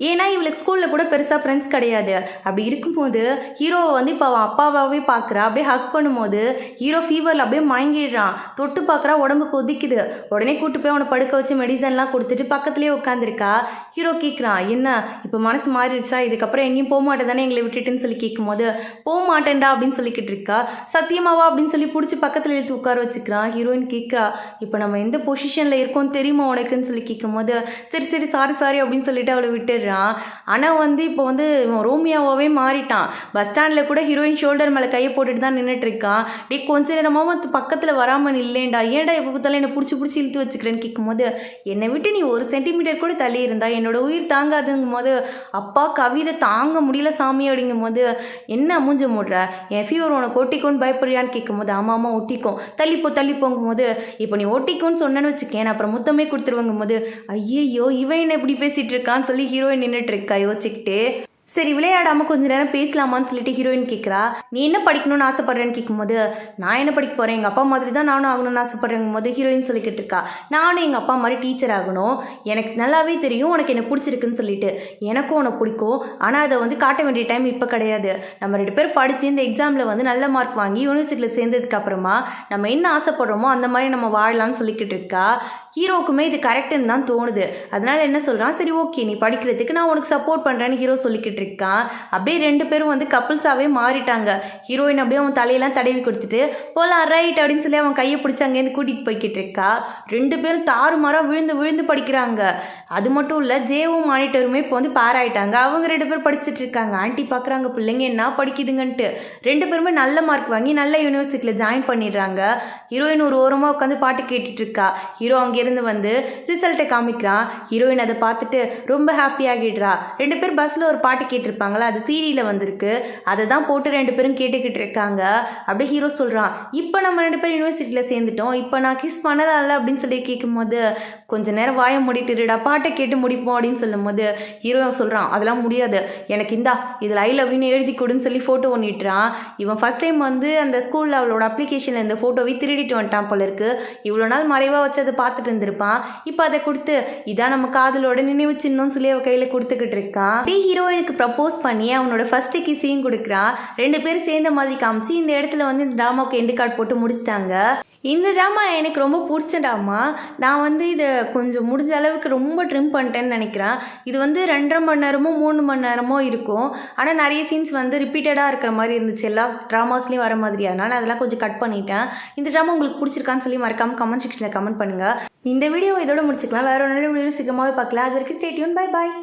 ஏன்னா இவளுக்கு ஸ்கூலில் கூட பெருசாக ஃப்ரெண்ட்ஸ் கிடையாது. அப்படி இருக்கும்போது ஹீரோவை வந்து இப்போ அவன் அப்பாவாகவே பார்க்குறா. அப்படியே ஹக் பண்ணும்போது ஹீரோ ஃபீவரில் அப்படியே மயங்கிடுறான். தொட்டு பார்க்குறா, உடம்பு கொதிக்குது. உடனே கூட்டு போய் அவனை படுக்க வச்சு மெடிசன்லாம் கொடுத்துட்டு பக்கத்துலேயே உட்காந்துருக்கா. ஹீரோ கேட்குறான், என்ன இப்போ மனசு மாறிடுச்சா, இதுக்கப்புறம் எங்கேயும் போக மாட்டேன் தானே எங்களை விட்டுட்டுன்னு சொல்லி கேட்கும்போது, போக மாட்டேன்டா அப்படின்னு சொல்லிக்கிட்டு இருக்கா. சத்தியமாவா அப்படின்னு சொல்லி பிடிச்சி பக்கத்தில் எடுத்து உட்கார வச்சுக்கிறான். ஹீரோயின் கேட்குறா, இப்போ நம்ம எந்த பொசிஷனில் இருக்கோம் தெரியுமா உனக்குன்னு சொல்லி கேட்கும்போது, சரி சாரி அப்படின்னு சொல்லிட்டு அவளை விட்டுடுறான். ஆனால் வந்து இப்போ வந்து ரோமியாவே மாறிட்டான். பஸ் ஸ்டாண்டில் கூட ஹீரோயின் ஷோல்டர் மேலே கையை போட்டுட்டு தான் நின்றுட்டு இருக்கான். டே கொஞ்ச நேரமாக பக்கத்தில் வராமல் இல்லைண்டா, ஏன்டா எப்போ பார்த்தாலும் என்னை பிடிச்சி இழுத்து வச்சுக்கிறேன்னு கேட்கும்போது, என்னை விட்டு நீ ஒரு சென்டிமீட்டர் கூட தள்ளி இருந்தா என்னோட உயிர் தாங்காதுங்கும் போது, அப்பா கவிதை தாங்க முடியல சாமி அப்படிங்கும் போது, என்ன மூஞ்ச மூடுற, என் ஃபீவர் உனக்கு ஒட்டிக்கோன்னு பயப்படுறியான்னு கேட்கும்போது, ஆமாம் ஒட்டிக்கும், தள்ளிப்போங்கும் போது, இப்போ நீ ஒட்டிக்கோன்னு சொன்னேன்னு வச்சுக்கேன் அப்புறம் முத்தமே கொடுத்துருவாங்கும் போது, ஐயோ இவன் என்ன இப்படி பேசிகிட்டு இருக்கான்னு சொல்லி ஹீரோயின் நின்றுட்டு இருக்கா யோசிச்சுக்கிட்டு. சரி விளையாடாமல் கொஞ்சம் நேரம் பேசலாமான்னு சொல்லிட்டு ஹீரோயின் கேட்குறா. நீ என்ன படிக்கணும்னு ஆசைப்பட்றேன்னு கேட்கும்போது, நான் என்ன படிக்க போகிறேன், எங்கள் அப்பா மாதிரி தான் நானும் ஆகணும்னு ஆசைப்பட்றேங்கும் போது ஹீரோயின் சொல்லிக்கிட்டு இருக்கா, நானும் எங்கள் அப்பா மாதிரி டீச்சர் ஆகணும், எனக்கு நல்லாவே தெரியும் உனக்கு என்ன பிடிச்சிருக்குன்னு சொல்லிட்டு. எனக்கும் உனக்கு பிடிக்கும், ஆனால் அதை வந்து காட்ட வேண்டிய டைம் இப்போ கிடையாது. நம்ம 2 பேர் படித்து இந்த எக்ஸாமில் வந்து நல்ல மார்க் வாங்கி யூனிவர்சிட்டியில் சேர்ந்ததுக்கப்புறமா நம்ம என்ன ஆசைப்படுறோமோ அந்த மாதிரி நம்ம வாழலாம்னு சொல்லிக்கிட்டு இருக்கா. ஹீரோக்குமே இது கரெக்டுன்னு தான் தோணுது. அதனால என்ன சொல்கிறான், சரி ஓகே நீ படிக்கிறதுக்கு நான் உனக்கு சப்போர்ட் பண்ணுறேன்னு ஹீரோ சொல்லிக்கிட்டு இருக்கான். அப்படியே 2 பேரும் வந்து கப்புள்ஸாகவே மாறிட்டாங்க. ஹீரோயின் அப்படியே அவன் தலையெல்லாம் தடவி கொடுத்துட்டு போலாம் ரைட் அப்படின்னு சொல்லி அவன் கையை பிடிச்சி அங்கேருந்து கூட்டிகிட்டு போய்கிட்டு இருக்கா. 2 பேரும் தாறுமாறாக விழுந்து படிக்கிறாங்க. அது மட்டும் இல்லை, ஜேவும் மானிட்டருமே இப்போ வந்து பாராயிட்டாங்க. அவங்க 2 பேர் படிச்சுட்டு இருக்காங்க. ஆண்டி பார்க்குறாங்க பிள்ளைங்க என்ன படிக்குதுங்கன்ட்டு. 2 பேருமே நல்ல மார்க் வாங்கி நல்ல யூனிவர்சிட்டியில் ஜாயின் பண்ணிடுறாங்க. ஹீரோயின் ஒரு ஓரமாக உட்காந்து பாட்டு கேட்டுட்டு இருக்கா. ஹீரோ அங்கே அங்கேருந்து வந்து ரிசல்ட்டை காமிக்கிறான். ஹீரோயின் அதை பார்த்துட்டு ரொம்ப ஹாப்பியாகிடுறா. 2 பேர் பஸ்ஸில் ஒரு பாட்டு கேட்டிருப்பாங்களா, அது சீடியில் வந்திருக்கு. அதை தான் போட்டு 2 பேரும் கேட்டுக்கிட்டு இருக்காங்க. அப்படியே ஹீரோ சொல்கிறான், இப்போ நம்ம 2 பேரும் யூனிவர்சிட்டியில் சேர்ந்துட்டோம், இப்போ நான் கிஸ் பண்ணலாம்ல அப்படின்னு சொல்லி கேட்கும்போது, கொஞ்ச நேரம் வாயை மூடிட்டுடா, பாட்டை கேட்டு முடிப்போம் அப்படின்னு சொல்லும்போது ஹீரோ சொல்கிறான், அதெல்லாம் முடியாது, எனக்கு இந்தா இதில் ஐ லவ் யூன்னு எழுதி கொடுன்னு சொல்லி ஃபோட்டோ ஒன்றிட்டுறான். இவன் ஃபஸ்ட் டைம் வந்து அந்த ஸ்கூலில் அவளோட அப்ளிகேஷனில் இந்த ஃபோட்டோவை திருடிட்டு வந்துட்டான் போல இருக்கு. இவ்வளோ நாள் மறைவாக வச்சு அதை பார்த்துட்டு இருந்திருப்பான். இப்போ அதை கொடுத்து இதான் நம்ம காதலோட நினைவு சின்னம்னு சொல்லி அவள் கையில் கொடுத்துக்கிட்டு இருக்கான். அப்படியே ஹீரோயினுக்கு ப்ரப்போஸ் பண்ணி அவனோட ஃபர்ஸ்ட் கிஸ்ஸையும் கொடுக்குறான். 2 பேரும் சேர்ந்த மாதிரி காமிச்சு இந்த இடத்துல வந்து இந்த ட்ராமாவுக்கு எண்டு கார்டு போட்டு முடிச்சிட்டாங்க. இந்த ட்ராமா எனக்கு ரொம்ப பிடிச்ச ட்ராமா. நான் வந்து இதை கொஞ்சம் முடிஞ்ச அளவுக்கு ரொம்ப ட்ரிம் பண்ணிட்டேன்னு நினைக்கிறேன். இது வந்து 2.5 மணி நேரமோ 3 மணி நேரமோ இருக்கும். ஆனால் நிறைய சீன்ஸ் வந்து ரிப்பீட்டடாக இருக்கிற மாதிரி இருந்துச்சு, எல்லா ட்ராமாஸ்லேயும் வர மாதிரி. அதனால் அதெல்லாம் கொஞ்சம் கட் பண்ணிட்டேன். இந்த ட்ராமா உங்களுக்கு பிடிச்சிருக்கான்னு சொல்லி மறக்காமல் கமெண்ட் செக்ஷனில் கமெண்ட் பண்ணுங்கள். இந்த வீடியோ இதோட முடிச்சுக்கலாம். வேறு ஒரு நல்ல வீடியோ சீக்கிரமாகவே பார்க்கலாம். அது வரைக்கும் ஸ்டே டியூன். Bye bye.